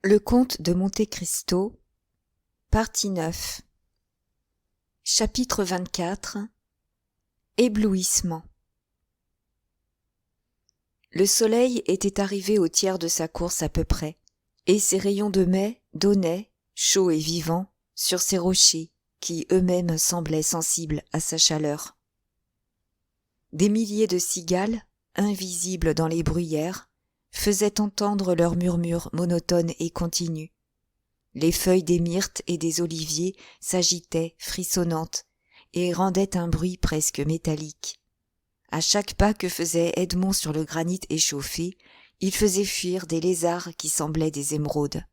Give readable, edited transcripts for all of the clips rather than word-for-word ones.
Le comte de Monte Cristo, partie 9. Chapitre 24. Éblouissement. Le soleil était arrivé au tiers de sa course à peu près, et ses rayons de mai donnaient, chauds et vivants, sur ces rochers qui eux-mêmes semblaient sensibles à sa chaleur. Des milliers de cigales, invisibles dans les bruyères, faisaient entendre leurs murmures monotones et continus. Les feuilles des myrtes et des oliviers s'agitaient, frissonnantes, et rendaient un bruit presque métallique. À chaque pas que faisait Edmond sur le granit échauffé, il faisait fuir des lézards qui semblaient des émeraudes.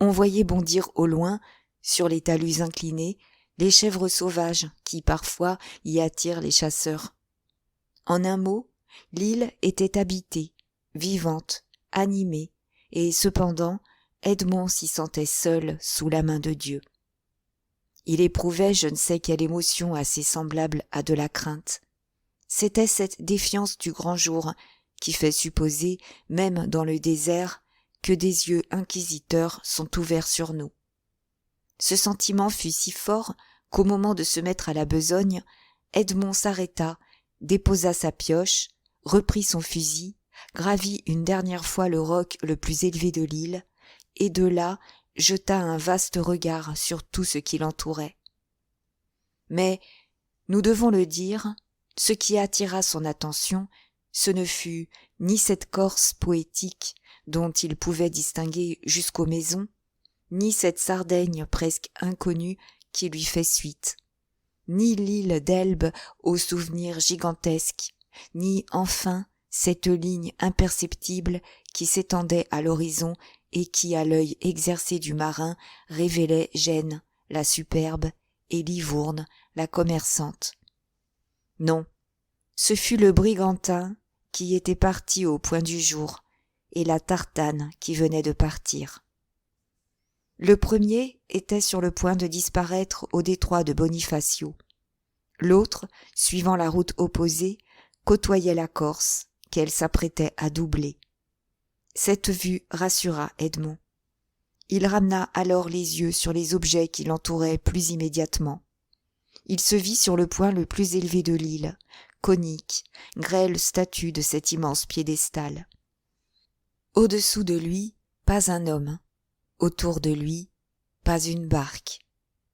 On voyait bondir au loin, sur les talus inclinés, les chèvres sauvages qui parfois y attirent les chasseurs. En un mot, l'île était habitée, vivante, animée, et cependant Edmond s'y sentait seul sous la main de Dieu. Il éprouvait je ne sais quelle émotion assez semblable à de la crainte. C'était cette défiance du grand jour qui fait supposer, même dans le désert, que des yeux inquisiteurs sont ouverts sur nous. Ce sentiment fut si fort qu'au moment de se mettre à la besogne, Edmond s'arrêta, déposa sa pioche, reprit son fusil, gravit une dernière fois le roc le plus élevé de l'île, et de là jeta un vaste regard sur tout ce qui l'entourait. Mais, nous devons le dire, ce qui attira son attention, ce ne fut ni cette Corse poétique dont il pouvait distinguer jusqu'aux maisons, ni cette Sardaigne presque inconnue qui lui fait suite, ni l'île d'Elbe aux souvenirs gigantesques, ni enfin cette ligne imperceptible qui s'étendait à l'horizon et qui, à l'œil exercé du marin, révélait Gênes, la superbe, et Livourne, la commerçante. Non, ce fut le Brigantin qui était parti au point du jour, et la Tartane qui venait de partir. Le premier était sur le point de disparaître au détroit de Bonifacio. L'autre, suivant la route opposée, côtoyait la Corse, qu'elle s'apprêtait à doubler. Cette vue rassura Edmond. Il ramena alors les yeux sur les objets qui l'entouraient plus immédiatement. Il se vit sur le point le plus élevé de l'île, conique, grêle statue de cet immense piédestal. Au-dessous de lui, pas un homme. Autour de lui, pas une barque.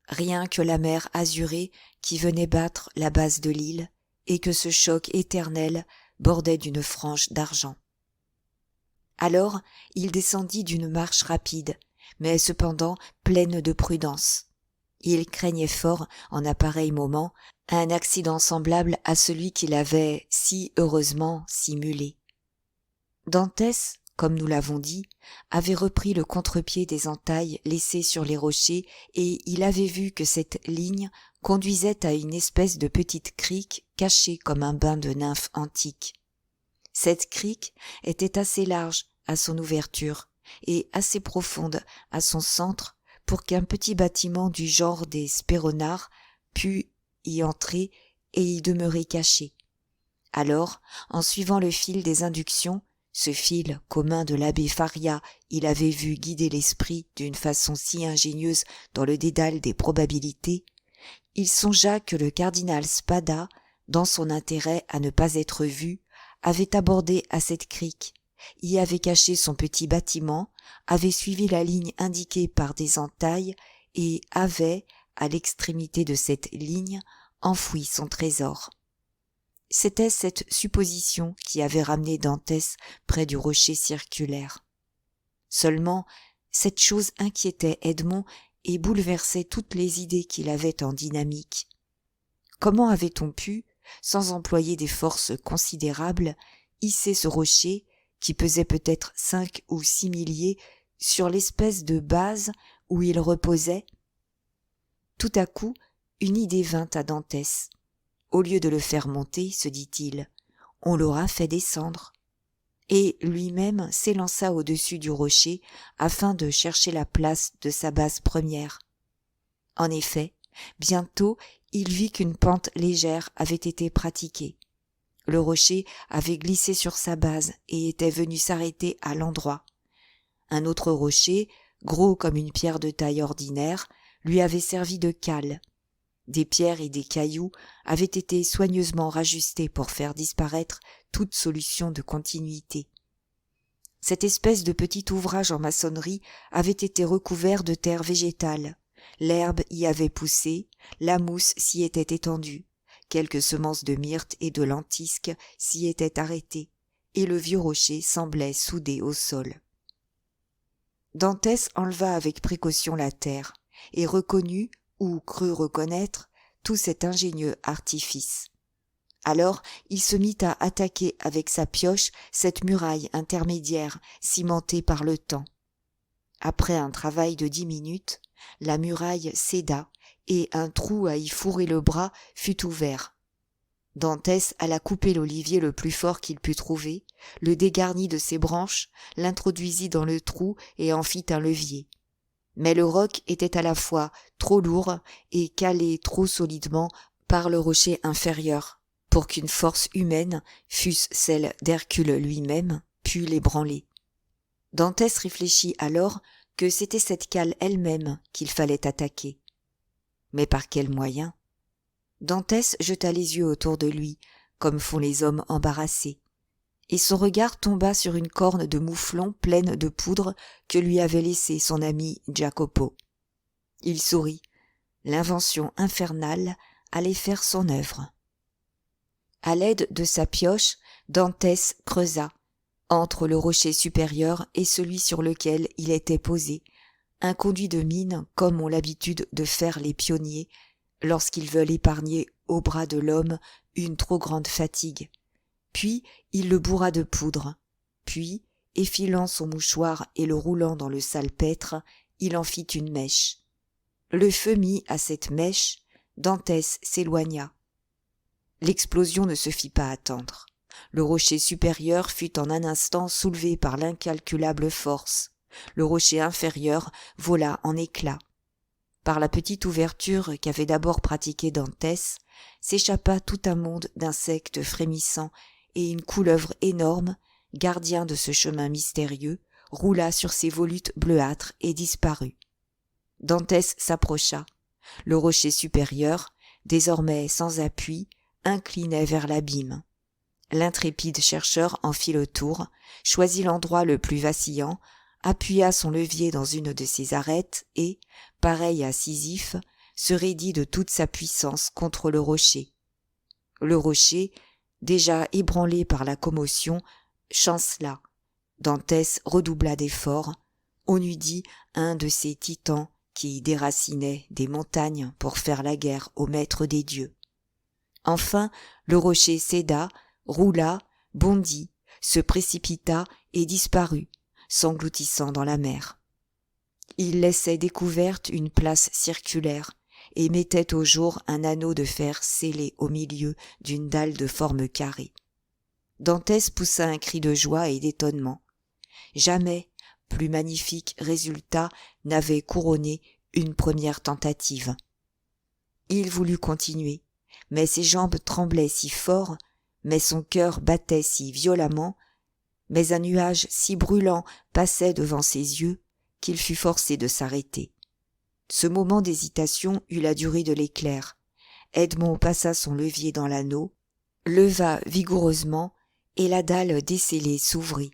Rien que la mer azurée qui venait battre la base de l'île et que ce choc éternel bordait d'une frange d'argent. Alors il descendit d'une marche rapide, mais cependant pleine de prudence. Il craignait fort, en un pareil moment, un accident semblable à celui qu'il avait si heureusement simulé. Dantès, comme nous l'avons dit, avait repris le contre-pied des entailles laissées sur les rochers et il avait vu que cette ligne conduisait à une espèce de petite crique cachée comme un bain de nymphes antiques. Cette crique était assez large à son ouverture et assez profonde à son centre pour qu'un petit bâtiment du genre des spéronards pût y entrer et y demeurer caché. Alors, en suivant le fil des inductions, ce fil qu'aux mains de l'abbé Faria il avait vu guider l'esprit d'une façon si ingénieuse dans le dédale des probabilités, il songea que le cardinal Spada, dans son intérêt à ne pas être vu, avait abordé à cette crique, y avait caché son petit bâtiment, avait suivi la ligne indiquée par des entailles et avait, à l'extrémité de cette ligne, enfoui son trésor. C'était cette supposition qui avait ramené Dantès près du rocher circulaire. Seulement, cette chose inquiétait Edmond et bouleversait toutes les idées qu'il avait en dynamique. Comment avait-on pu, sans employer des forces considérables, hisser ce rocher, qui pesait peut-être 5 ou 6 milliers, sur l'espèce de base où il reposait? Tout à coup, une idée vint à Dantès. Au lieu de le faire monter, se dit-il, on l'aura fait descendre. Et lui-même s'élança au-dessus du rocher afin de chercher la place de sa base première. En effet, bientôt il vit qu'une pente légère avait été pratiquée. Le rocher avait glissé sur sa base et était venu s'arrêter à l'endroit. Un autre rocher, gros comme une pierre de taille ordinaire, lui avait servi de cale. Des pierres et des cailloux avaient été soigneusement rajustés pour faire disparaître toute solution de continuité. Cette espèce de petit ouvrage en maçonnerie avait été recouvert de terre végétale. L'herbe y avait poussé, la mousse s'y était étendue, quelques semences de myrte et de lentisques s'y étaient arrêtées, et le vieux rocher semblait soudé au sol. Dantès enleva avec précaution la terre, et reconnut, ou crut reconnaître, tout cet ingénieux artifice. Alors il se mit à attaquer avec sa pioche cette muraille intermédiaire cimentée par le temps. Après un travail de 10 minutes, la muraille céda et un trou à y fourrer le bras fut ouvert. Dantès alla couper l'olivier le plus fort qu'il put trouver, le dégarnit de ses branches, l'introduisit dans le trou et en fit un levier. Mais le roc était à la fois trop lourd et calé trop solidement par le rocher inférieur, pour qu'une force humaine, fût-ce celle d'Hercule lui-même, pût l'ébranler. Dantès réfléchit alors que c'était cette cale elle-même qu'il fallait attaquer. Mais par quel moyen? Dantès jeta les yeux autour de lui, comme font les hommes embarrassés, et son regard tomba sur une corne de mouflon pleine de poudre que lui avait laissée son ami Jacopo. Il sourit. L'invention infernale allait faire son œuvre. À l'aide de sa pioche, Dantès creusa, entre le rocher supérieur et celui sur lequel il était posé, un conduit de mine comme ont l'habitude de faire les pionniers lorsqu'ils veulent épargner au bras de l'homme une trop grande fatigue. Puis il le bourra de poudre. Puis, effilant son mouchoir et le roulant dans le salpêtre, il en fit une mèche. Le feu mis à cette mèche, Dantès s'éloigna. L'explosion ne se fit pas attendre. Le rocher supérieur fut en un instant soulevé par l'incalculable force. Le rocher inférieur vola en éclats. Par la petite ouverture qu'avait d'abord pratiquée Dantès, s'échappa tout un monde d'insectes frémissants, et une couleuvre énorme, gardien de ce chemin mystérieux, roula sur ses volutes bleuâtres et disparut. Dantès s'approcha. Le rocher supérieur, désormais sans appui, inclinait vers l'abîme. L'intrépide chercheur en fit le tour, choisit l'endroit le plus vacillant, appuya son levier dans une de ses arêtes et, pareil à Sisyphe, se raidit de toute sa puissance contre le rocher. Le rocher, déjà ébranlé par la commotion, chancela. Dantès redoubla d'efforts. On eût dit un de ces titans qui déracinaient des montagnes pour faire la guerre au maître des dieux. Enfin, le rocher céda, roula, bondit, se précipita et disparut, s'engloutissant dans la mer. Il laissait découverte une place circulaire et mettait au jour un anneau de fer scellé au milieu d'une dalle de forme carrée. Dantès poussa un cri de joie et d'étonnement. Jamais plus magnifique résultat n'avait couronné une première tentative. Il voulut continuer, mais ses jambes tremblaient si fort, mais son cœur battait si violemment, mais un nuage si brûlant passait devant ses yeux qu'il fut forcé de s'arrêter. Ce moment d'hésitation eut la durée de l'éclair. Edmond passa son levier dans l'anneau, leva vigoureusement, et la dalle descellée s'ouvrit,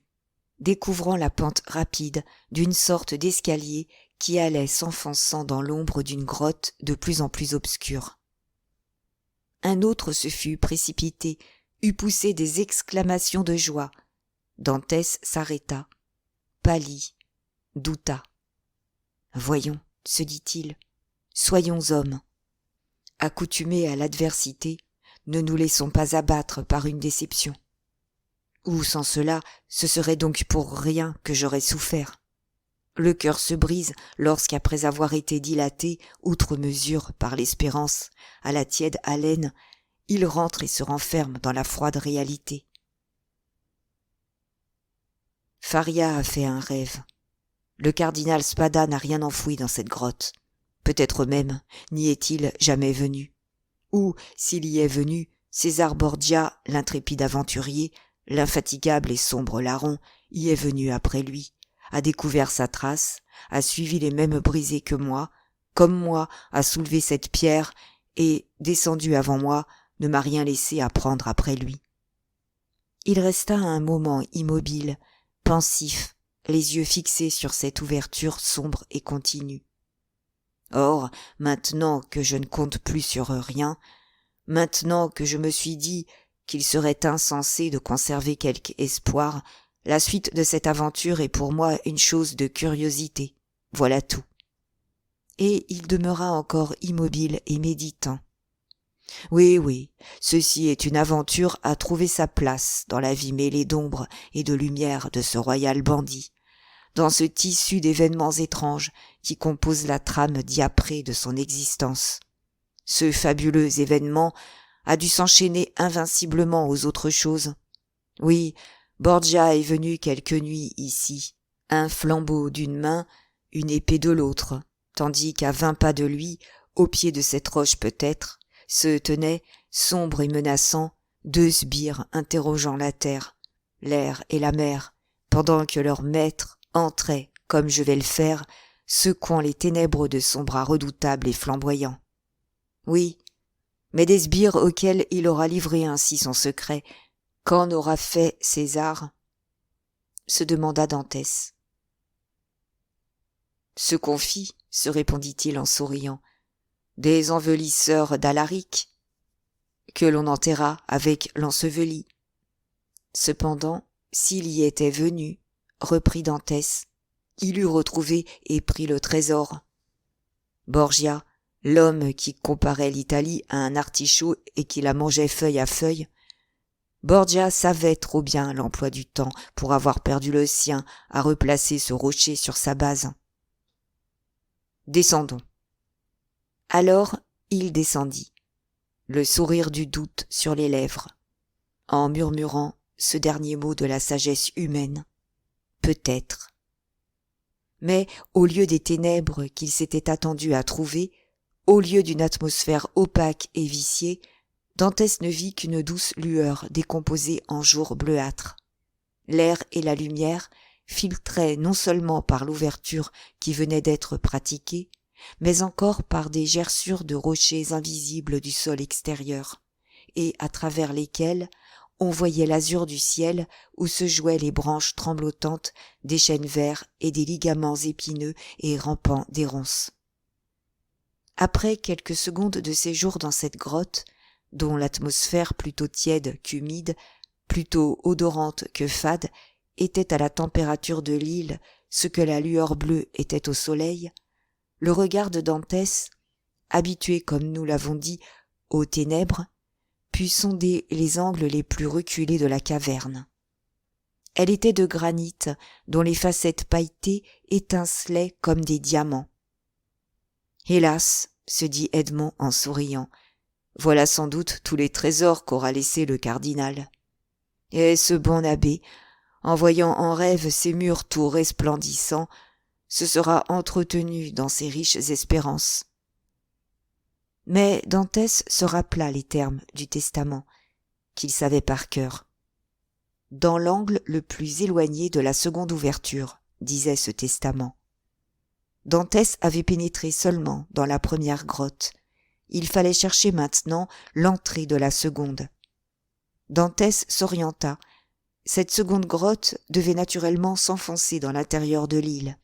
découvrant la pente rapide d'une sorte d'escalier qui allait s'enfonçant dans l'ombre d'une grotte de plus en plus obscure. Un autre se fût précipité, eût poussé des exclamations de joie. Dantès s'arrêta, pâlit, douta. « Voyons, se dit-il, soyons hommes. Accoutumés à l'adversité, ne nous laissons pas abattre par une déception. Ou sans cela, ce serait donc pour rien que j'aurais souffert. Le cœur se brise lorsqu'après avoir été dilaté, outre mesure, par l'espérance, à la tiède haleine, il rentre et se renferme dans la froide réalité. Faria a fait un rêve. Le cardinal Spada n'a rien enfoui dans cette grotte. Peut-être même n'y est-il jamais venu. Ou, s'il y est venu, César Borgia, l'intrépide aventurier, l'infatigable et sombre larron, y est venu après lui, a découvert sa trace, a suivi les mêmes brisées que moi, comme moi a soulevé cette pierre et, descendu avant moi, ne m'a rien laissé à prendre après lui. Il resta un moment immobile, pensif, les yeux fixés sur cette ouverture sombre et continue. Or, maintenant que je ne compte plus sur rien, maintenant que je me suis dit qu'il serait insensé de conserver quelque espoir, la suite de cette aventure est pour moi une chose de curiosité. Voilà tout. Et il demeura encore immobile et méditant. Oui, ceci est une aventure à trouver sa place dans la vie mêlée d'ombre et de lumière de ce royal bandit, dans ce tissu d'événements étranges qui compose la trame diaprée de son existence. Ce fabuleux événement a dû s'enchaîner invinciblement aux autres choses. Oui, Borgia est venu quelque nuit ici, un flambeau d'une main, une épée de l'autre, tandis qu'à 20 pas de lui, au pied de cette roche peut-être, se tenaient, sombres et menaçants, 2 sbires interrogeant la terre, l'air et la mer, pendant que leur maître entrait, comme je vais le faire, secouant les ténèbres de son bras redoutable et flamboyant. Oui, mais des sbires auxquels il aura livré ainsi son secret, qu'en aura fait César ? Se demanda Dantès. Ce qu'on fit, se répondit-il en souriant, des envelisseurs d'Alaric, que l'on enterra avec l'enseveli. Cependant, s'il y était venu, reprit Dantès, il eût retrouvé et pris le trésor. Borgia, l'homme qui comparait l'Italie à un artichaut et qui la mangeait feuille à feuille, Borgia savait trop bien l'emploi du temps pour avoir perdu le sien à replacer ce rocher sur sa base. Descendons. Alors il descendit, le sourire du doute sur les lèvres, en murmurant ce dernier mot de la sagesse humaine. Peut-être. Mais au lieu des ténèbres qu'il s'était attendu à trouver, au lieu d'une atmosphère opaque et viciée, Dantès ne vit qu'une douce lueur décomposée en jour bleuâtre. L'air et la lumière filtraient non seulement par l'ouverture qui venait d'être pratiquée, mais encore par des gerçures de rochers invisibles du sol extérieur, et à travers lesquels on voyait l'azur du ciel où se jouaient les branches tremblotantes des chênes verts et des ligaments épineux et rampants des ronces. Après quelques secondes de séjour dans cette grotte, dont l'atmosphère plutôt tiède qu'humide, plutôt odorante que fade, était à la température de l'île ce que la lueur bleue était au soleil, le regard de Dantès, habitué comme nous l'avons dit aux ténèbres, put sonder les angles les plus reculés de la caverne. Elle était de granit dont les facettes pailletées étincelaient comme des diamants. Hélas, se dit Edmond en souriant, voilà sans doute tous les trésors qu'aura laissés le cardinal. Et ce bon abbé, en voyant en rêve ces murs tout resplendissants, se sera entretenu dans ses riches espérances. Mais Dantès se rappela les termes du testament, qu'il savait par cœur. Dans l'angle le plus éloigné de la seconde ouverture, disait ce testament. Dantès avait pénétré seulement dans la première grotte. Il fallait chercher maintenant l'entrée de la seconde. Dantès s'orienta. Cette seconde grotte devait naturellement s'enfoncer dans l'intérieur de l'île.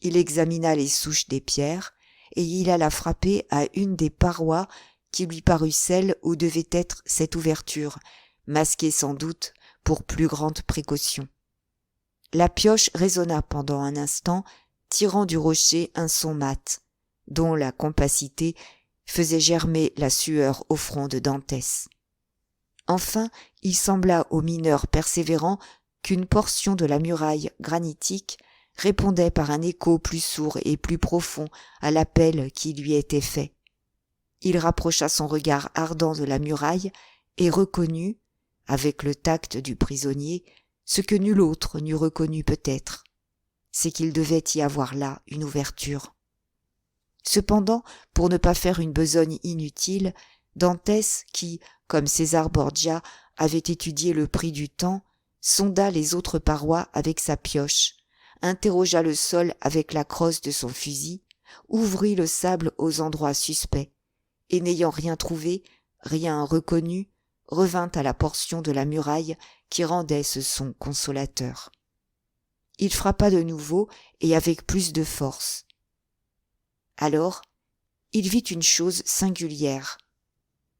Il examina les souches des pierres, et il alla frapper à une des parois qui lui parut celle où devait être cette ouverture, masquée sans doute pour plus grande précaution. La pioche résonna pendant un instant, tirant du rocher un son mat, dont la compacité faisait germer la sueur au front de Dantès. Enfin, il sembla au mineur persévérant qu'une portion de la muraille granitique répondait par un écho plus sourd et plus profond à l'appel qui lui était fait. Il rapprocha son regard ardent de la muraille et reconnut, avec le tact du prisonnier, ce que nul autre n'eût reconnu peut-être, c'est qu'il devait y avoir là une ouverture. Cependant, pour ne pas faire une besogne inutile, Dantès, qui, comme César Borgia, avait étudié le prix du temps, sonda les autres parois avec sa pioche, interrogea le sol avec la crosse de son fusil, ouvrit le sable aux endroits suspects, et n'ayant rien trouvé, rien reconnu, revint à la portion de la muraille qui rendait ce son consolateur. Il frappa de nouveau et avec plus de force. Alors, il vit une chose singulière.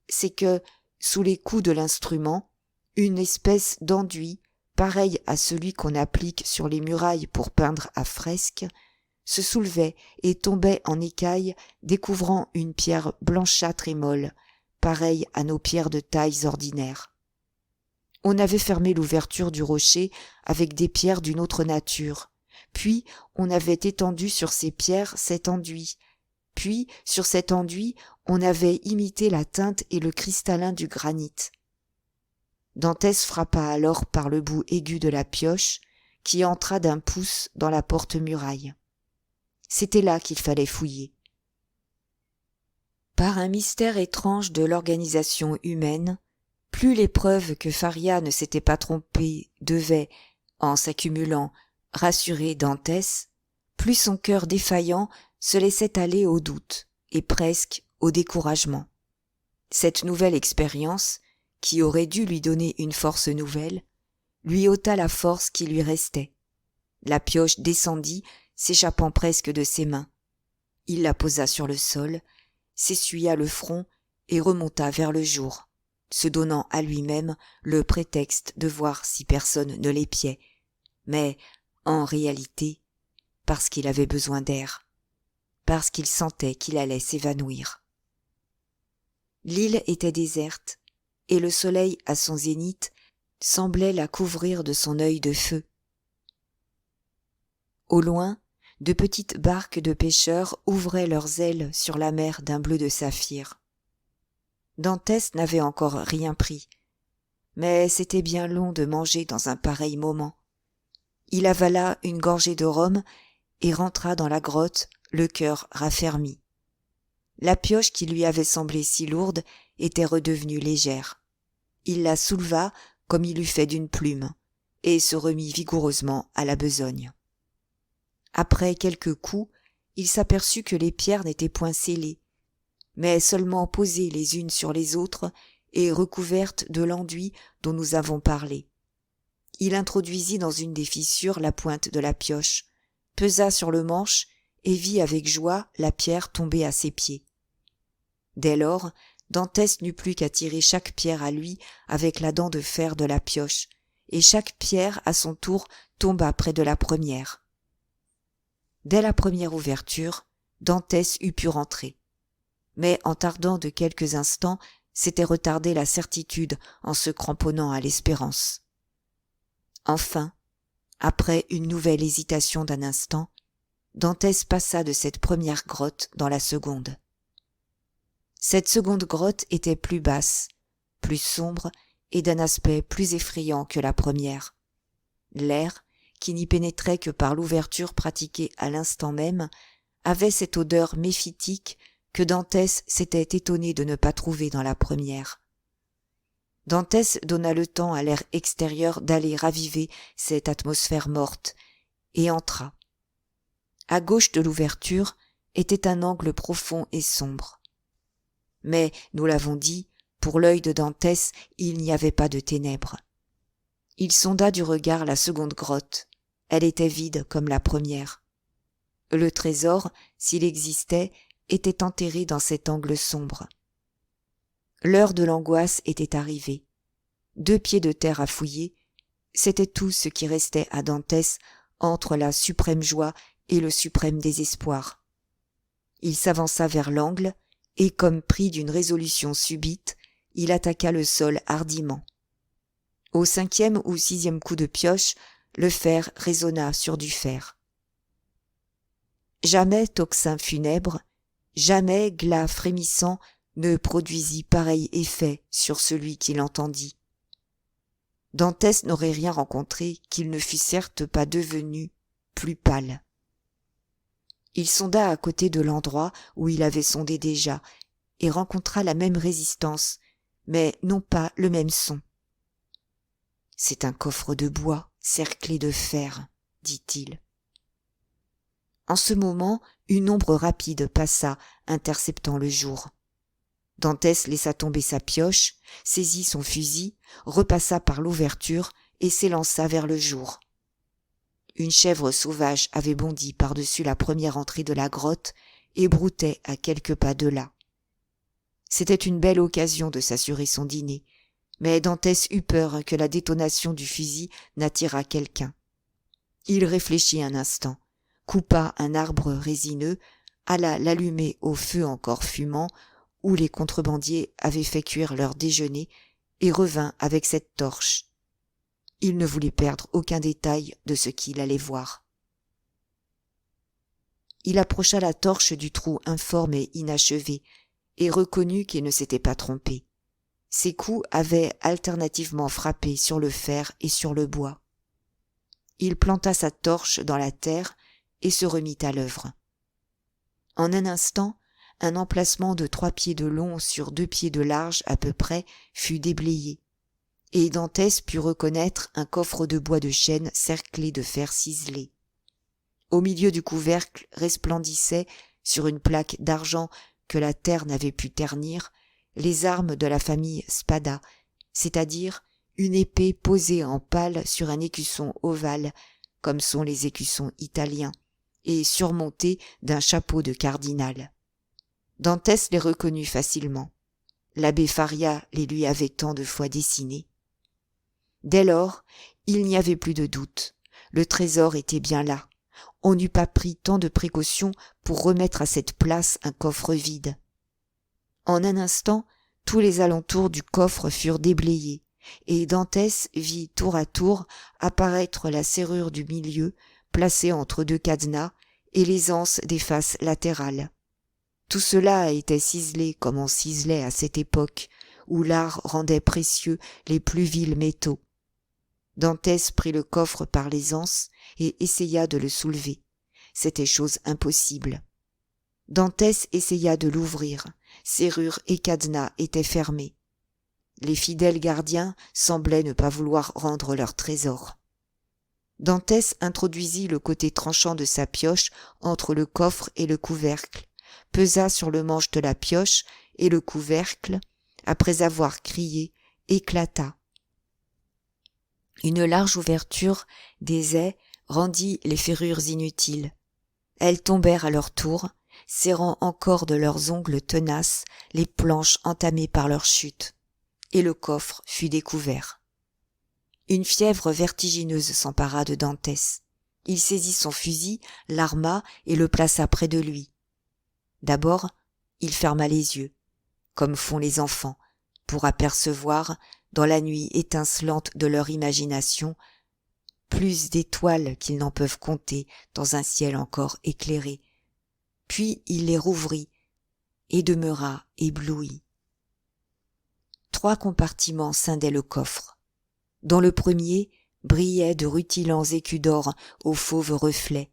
C'est que, sous les coups de l'instrument, une espèce d'enduit, pareil à celui qu'on applique sur les murailles pour peindre à fresque, se soulevait et tombait en écailles, découvrant une pierre blanchâtre et molle, pareille à nos pierres de tailles ordinaires. On avait fermé l'ouverture du rocher avec des pierres d'une autre nature, puis on avait étendu sur ces pierres cet enduit, puis sur cet enduit on avait imité la teinte et le cristallin du granit. Dantès frappa alors par le bout aigu de la pioche, qui entra d'un pouce dans la porte-muraille. C'était là qu'il fallait fouiller. Par un mystère étrange de l'organisation humaine, plus les preuves que Faria ne s'était pas trompé devaient, en s'accumulant, rassurer Dantès, plus son cœur défaillant se laissait aller au doute et presque au découragement. Cette nouvelle expérience, qui aurait dû lui donner une force nouvelle, lui ôta la force qui lui restait. La pioche descendit, s'échappant presque de ses mains. Il la posa sur le sol, s'essuya le front et remonta vers le jour, se donnant à lui-même le prétexte de voir si personne ne l'épiait, mais, en réalité, parce qu'il avait besoin d'air, parce qu'il sentait qu'il allait s'évanouir. L'île était déserte, et le soleil à son zénith semblait la couvrir de son œil de feu. Au loin, de petites barques de pêcheurs ouvraient leurs ailes sur la mer d'un bleu de saphir. Dantès n'avait encore rien pris, mais c'était bien long de manger dans un pareil moment. Il avala une gorgée de rhum et rentra dans la grotte, le cœur raffermi. La pioche qui lui avait semblé si lourde était redevenue légère. Il la souleva comme il eût fait d'une plume, et se remit vigoureusement à la besogne. Après quelques coups, il s'aperçut que les pierres n'étaient point scellées, mais seulement posées les unes sur les autres et recouvertes de l'enduit dont nous avons parlé. Il introduisit dans une des fissures la pointe de la pioche, pesa sur le manche et vit avec joie la pierre tomber à ses pieds. Dès lors, Dantès n'eut plus qu'à tirer chaque pierre à lui avec la dent de fer de la pioche, et chaque pierre à son tour tomba près de la première. Dès la première ouverture, Dantès eût pu rentrer. Mais en tardant de quelques instants, s'était retardée la certitude en se cramponnant à l'espérance. Enfin, après une nouvelle hésitation d'un instant, Dantès passa de cette première grotte dans la seconde. Cette seconde grotte était plus basse, plus sombre et d'un aspect plus effrayant que la première. L'air, qui n'y pénétrait que par l'ouverture pratiquée à l'instant même, avait cette odeur méphitique que Dantès s'était étonné de ne pas trouver dans la première. Dantès donna le temps à l'air extérieur d'aller raviver cette atmosphère morte, et entra. À gauche de l'ouverture était un angle profond et sombre. Mais, nous l'avons dit, pour l'œil de Dantès, il n'y avait pas de ténèbres. Il sonda du regard la seconde grotte. Elle était vide comme la première. Le trésor, s'il existait, était enterré dans cet angle sombre. L'heure de l'angoisse était arrivée. 2 pieds de terre à fouiller, c'était tout ce qui restait à Dantès entre la suprême joie et le suprême désespoir. Il s'avança vers l'angle, et comme pris d'une résolution subite, il attaqua le sol hardiment. Au 5e ou 6e coup de pioche, le fer résonna sur du fer. Jamais tocsin funèbre, jamais glas frémissant ne produisit pareil effet sur celui qui l'entendit. Dantès n'aurait rien rencontré qu'il ne fût certes pas devenu plus pâle. Il sonda à côté de l'endroit où il avait sondé déjà, et rencontra la même résistance, mais non pas le même son. « C'est un coffre de bois cerclé de fer, dit-il. En ce moment, une ombre rapide passa, interceptant le jour. Dantès laissa tomber sa pioche, saisit son fusil, repassa par l'ouverture et s'élança vers le jour. Une chèvre sauvage avait bondi par-dessus la première entrée de la grotte et broutait à quelques pas de là. C'était une belle occasion de s'assurer son dîner, mais Dantès eut peur que la détonation du fusil n'attirât quelqu'un. Il réfléchit un instant, coupa un arbre résineux, alla l'allumer au feu encore fumant, où les contrebandiers avaient fait cuire leur déjeuner, et revint avec cette torche. Il ne voulait perdre aucun détail de ce qu'il allait voir. Il approcha la torche du trou informe et inachevé, et reconnut qu'il ne s'était pas trompé. Ses coups avaient alternativement frappé sur le fer et sur le bois. Il planta sa torche dans la terre et se remit à l'œuvre. En un instant, un emplacement de 3 pieds de long sur 2 pieds de large à peu près fut déblayé, et Dantès put reconnaître un coffre de bois de chêne cerclé de fer ciselé. Au milieu du couvercle resplendissaient, sur une plaque d'argent que la terre n'avait pu ternir, les armes de la famille Spada, c'est-à-dire une épée posée en pal sur un écusson ovale, comme sont les écussons italiens, et surmontée d'un chapeau de cardinal. Dantès les reconnut facilement. L'abbé Faria les lui avait tant de fois dessinés. Dès lors, il n'y avait plus de doute. Le trésor était bien là. On n'eût pas pris tant de précautions pour remettre à cette place un coffre vide. En un instant, tous les alentours du coffre furent déblayés, et Dantès vit tour à tour apparaître la serrure du milieu, placée entre 2 cadenas, et les anses des faces latérales. Tout cela était ciselé comme on ciselait à cette époque, où l'art rendait précieux les plus vils métaux. Dantès prit le coffre par les anses et essaya de le soulever. C'était chose impossible. Dantès essaya de l'ouvrir. Serrure et cadenas étaient fermés. Les fidèles gardiens semblaient ne pas vouloir rendre leur trésor. Dantès introduisit le côté tranchant de sa pioche entre le coffre et le couvercle, pesa sur le manche de la pioche, et le couvercle, après avoir crié, éclata. Une large ouverture des ais rendit les ferrures inutiles. Elles tombèrent à leur tour, serrant encore de leurs ongles tenaces les planches entamées par leur chute, et le coffre fut découvert. Une fièvre vertigineuse s'empara de Dantès. Il saisit son fusil, l'arma et le plaça près de lui. D'abord, il ferma les yeux, comme font les enfants, pour apercevoir, dans la nuit étincelante de leur imagination, plus d'étoiles qu'ils n'en peuvent compter dans un ciel encore éclairé. Puis il les rouvrit et demeura ébloui. 3 compartiments scindaient le coffre. Dans le premier brillaient de rutilants écus d'or aux fauves reflets.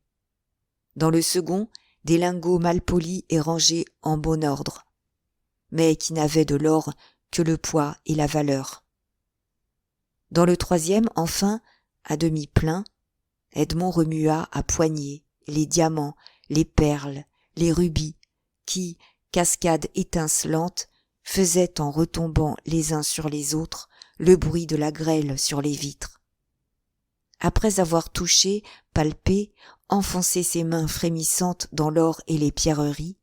Dans le second, des lingots mal polis et rangés en bon ordre, mais qui n'avaient de l'or que le poids et la valeur. Dans le troisième, enfin, à demi plein, Edmond remua à poignées les diamants, les perles, les rubis, qui, cascades étincelantes, faisaient en retombant les uns sur les autres le bruit de la grêle sur les vitres. Après avoir touché, palpé, enfoncé ses mains frémissantes dans l'or et les pierreries,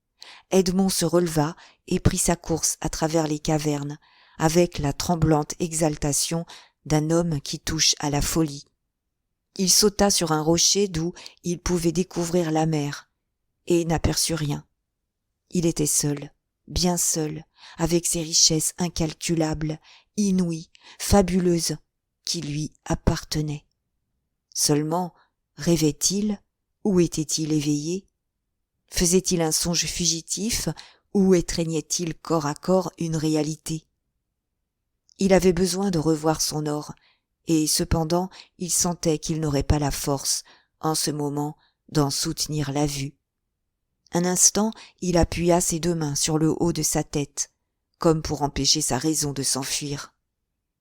Edmond se releva et prit sa course à travers les cavernes, avec la tremblante exaltation d'un homme qui touche à la folie. Il sauta sur un rocher d'où il pouvait découvrir la mer, et n'aperçut rien. Il était seul, bien seul, avec ses richesses incalculables, inouïes, fabuleuses, qui lui appartenaient. Seulement, rêvait-il, ou était-il éveillé? Faisait-il un songe fugitif, ou étreignait-il corps à corps une réalité? Il avait besoin de revoir son or, et cependant il sentait qu'il n'aurait pas la force, en ce moment, d'en soutenir la vue. Un instant, il appuya ses 2 mains sur le haut de sa tête, comme pour empêcher sa raison de s'enfuir.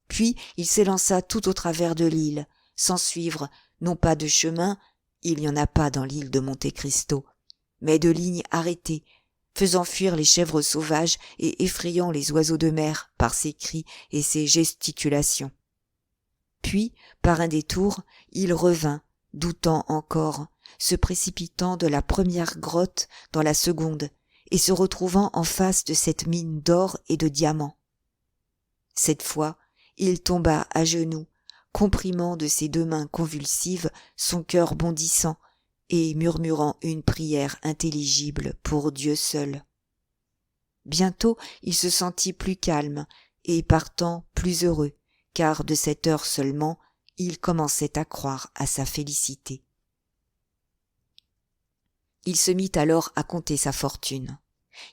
Puis il s'élança tout au travers de l'île, sans suivre, non pas de chemin, il n'y en a pas dans l'île de Monte Cristo, mais de lignes arrêtées, faisant fuir les chèvres sauvages et effrayant les oiseaux de mer par ses cris et ses gesticulations. Puis, par un détour, il revint, doutant encore, se précipitant de la première grotte dans la seconde, et se retrouvant en face de cette mine d'or et de diamants. Cette fois, il tomba à genoux, comprimant de ses 2 mains convulsives son cœur bondissant, et murmurant une prière intelligible pour Dieu seul. Bientôt il se sentit plus calme, et partant plus heureux, car de cette heure seulement, il commençait à croire à sa félicité. Il se mit alors à compter sa fortune.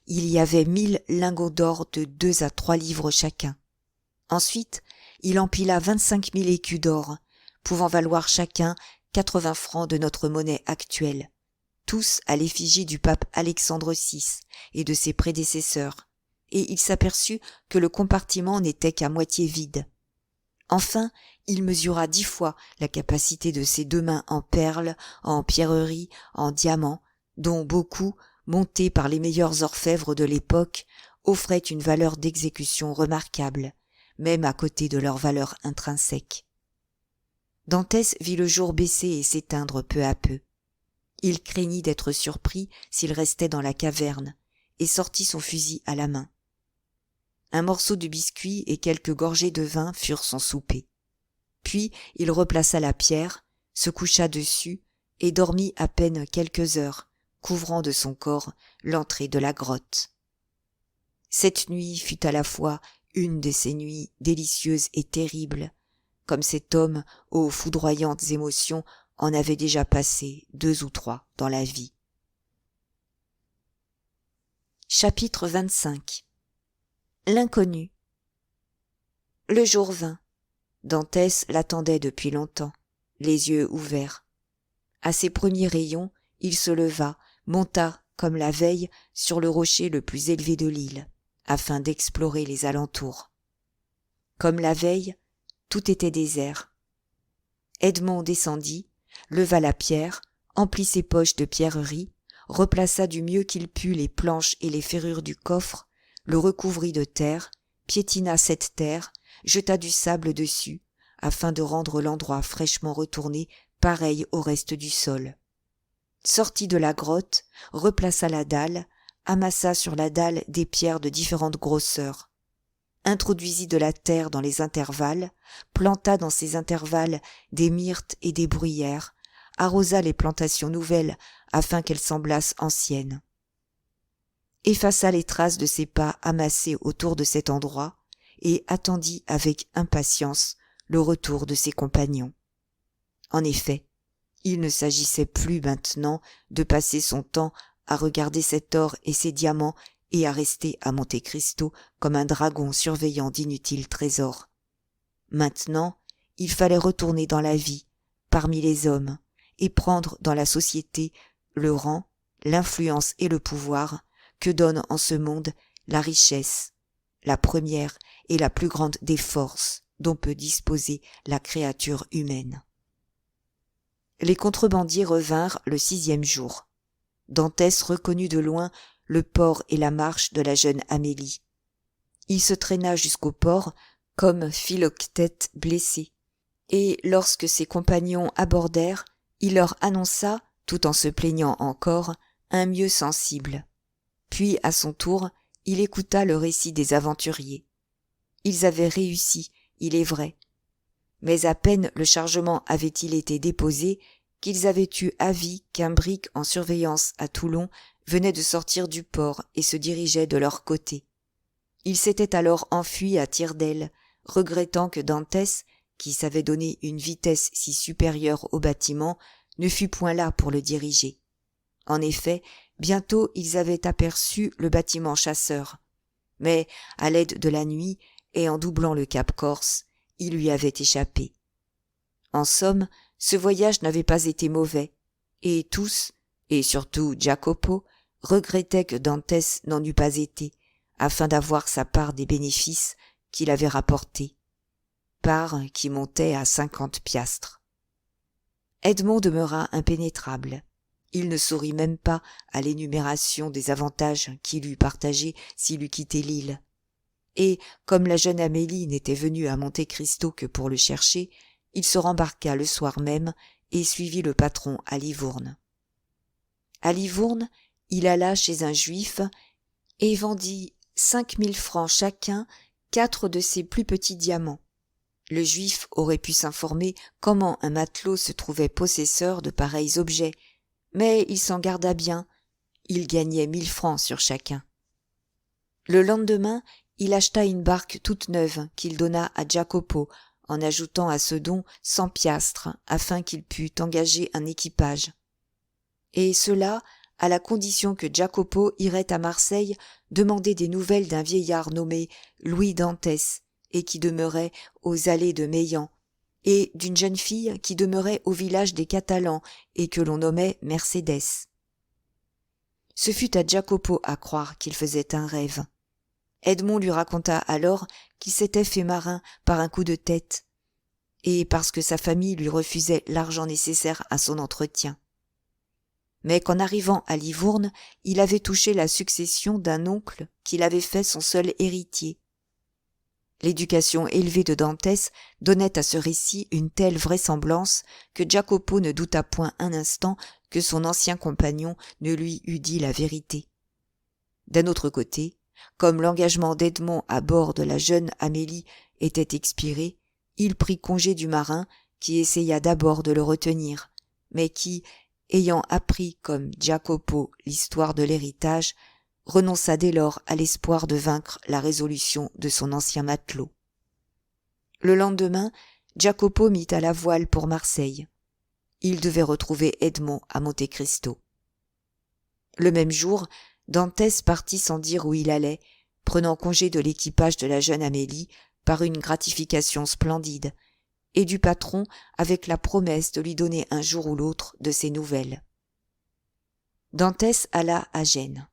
Il y avait 1000 lingots d'or de 2 à 3 livres chacun. Ensuite, il empila 25 000 écus d'or, pouvant valoir chacun 80 francs de notre monnaie actuelle, tous à l'effigie du pape Alexandre VI et de ses prédécesseurs, et il s'aperçut que le compartiment n'était qu'à moitié vide. Enfin, il mesura 10 fois la capacité de ses 2 mains en perles, en pierreries, en diamants, dont beaucoup, montés par les meilleurs orfèvres de l'époque, offraient une valeur d'exécution remarquable, même à côté de leur valeur intrinsèque. Dantès vit le jour baisser et s'éteindre peu à peu. Il craignit d'être surpris s'il restait dans la caverne, et sortit son fusil à la main. Un morceau de biscuit et quelques gorgées de vin furent son souper. Puis il replaça la pierre, se coucha dessus, et dormit à peine quelques heures, couvrant de son corps l'entrée de la grotte. Cette nuit fut à la fois une de ces nuits délicieuses et terribles, comme cet homme aux foudroyantes émotions en avait déjà passé 2 ou 3 dans la vie. Chapitre 25. L'inconnu. Le jour vint. Dantès l'attendait depuis longtemps, les yeux ouverts. À ses premiers rayons, il se leva, monta, comme la veille, sur le rocher le plus élevé de l'île, afin d'explorer les alentours. Comme la veille, tout était désert. Edmond descendit, leva la pierre, emplit ses poches de pierreries, replaça du mieux qu'il put les planches et les ferrures du coffre, le recouvrit de terre, piétina cette terre, jeta du sable dessus, afin de rendre l'endroit fraîchement retourné pareil au reste du sol. Sortit de la grotte, replaça la dalle, amassa sur la dalle des pierres de différentes grosseurs, introduisit de la terre dans les intervalles, planta dans ces intervalles des myrtes et des bruyères, arrosa les plantations nouvelles afin qu'elles semblassent anciennes. Effaça les traces de ses pas amassés autour de cet endroit et attendit avec impatience le retour de ses compagnons. En effet, il ne s'agissait plus maintenant de passer son temps à regarder cet or et ces diamants et à rester à Monte Cristo comme un dragon surveillant d'inutiles trésors. Maintenant, il fallait retourner dans la vie, parmi les hommes, et prendre dans la société le rang, l'influence et le pouvoir que donne en ce monde la richesse, la première et la plus grande des forces dont peut disposer la créature humaine. Les contrebandiers revinrent le 6e jour. Dantès reconnut de loin le port et la marche de la jeune Amélie. Il se traîna jusqu'au port comme Philoctète blessé, et lorsque ses compagnons abordèrent, il leur annonça, tout en se plaignant encore, un mieux sensible. Puis, à son tour, il écouta le récit des aventuriers. Ils avaient réussi, il est vrai. Mais à peine le chargement avait-il été déposé qu'ils avaient eu avis qu'un brick en surveillance à Toulon venait de sortir du port et se dirigeait de leur côté. Ils s'étaient alors enfuis à tire-d'aile, regrettant que Dantès, qui savait donner une vitesse si supérieure au bâtiment, ne fût point là pour le diriger. En effet, bientôt ils avaient aperçu le bâtiment chasseur. Mais, à l'aide de la nuit, et en doublant le cap Corse, il lui avait échappé. En somme, ce voyage n'avait pas été mauvais, et tous, et surtout Jacopo, regrettaient que Dantès n'en eût pas été, afin d'avoir sa part des bénéfices qu'il avait rapportés, part qui montait à 50 piastres. Edmond demeura impénétrable. Il ne sourit même pas à l'énumération des avantages qu'il eût partagés s'il eût quitté l'île. Et, comme la jeune Amélie n'était venue à Monte Cristo que pour le chercher, il se rembarqua le soir même et suivit le patron à Livourne. À Livourne, il alla chez un juif et vendit 5000 francs chacun 4 de ses plus petits diamants. Le juif aurait pu s'informer comment un matelot se trouvait possesseur de pareils objets, mais il s'en garda bien, il gagnait 1000 francs sur chacun. Le lendemain, il acheta une barque toute neuve qu'il donna à Jacopo, en ajoutant à ce don 100 piastres afin qu'il pût engager un équipage. Et cela à la condition que Jacopo irait à Marseille demander des nouvelles d'un vieillard nommé Louis Dantès et qui demeurait aux allées de Meillan, et d'une jeune fille qui demeurait au village des Catalans et que l'on nommait Mercédès. Ce fut à Jacopo à croire qu'il faisait un rêve. Edmond lui raconta alors qu'il s'était fait marin par un coup de tête, et parce que sa famille lui refusait l'argent nécessaire à son entretien. Mais qu'en arrivant à Livourne, il avait touché la succession d'un oncle qu'il avait fait son seul héritier. L'éducation élevée de Dantès donnait à ce récit une telle vraisemblance que Jacopo ne douta point un instant que son ancien compagnon ne lui eût dit la vérité. D'un autre côté, comme l'engagement d'Edmond à bord de la jeune Amélie était expiré, il prit congé du marin qui essaya d'abord de le retenir, mais qui, ayant appris comme Jacopo l'histoire de l'héritage, renonça dès lors à l'espoir de vaincre la résolution de son ancien matelot. Le lendemain, Jacopo mit à la voile pour Marseille. Il devait retrouver Edmond à Monte Cristo. Le même jour, Dantès partit sans dire où il allait, prenant congé de l'équipage de la jeune Amélie par une gratification splendide, et du patron avec la promesse de lui donner un jour ou l'autre de ses nouvelles. Dantès alla à Gênes.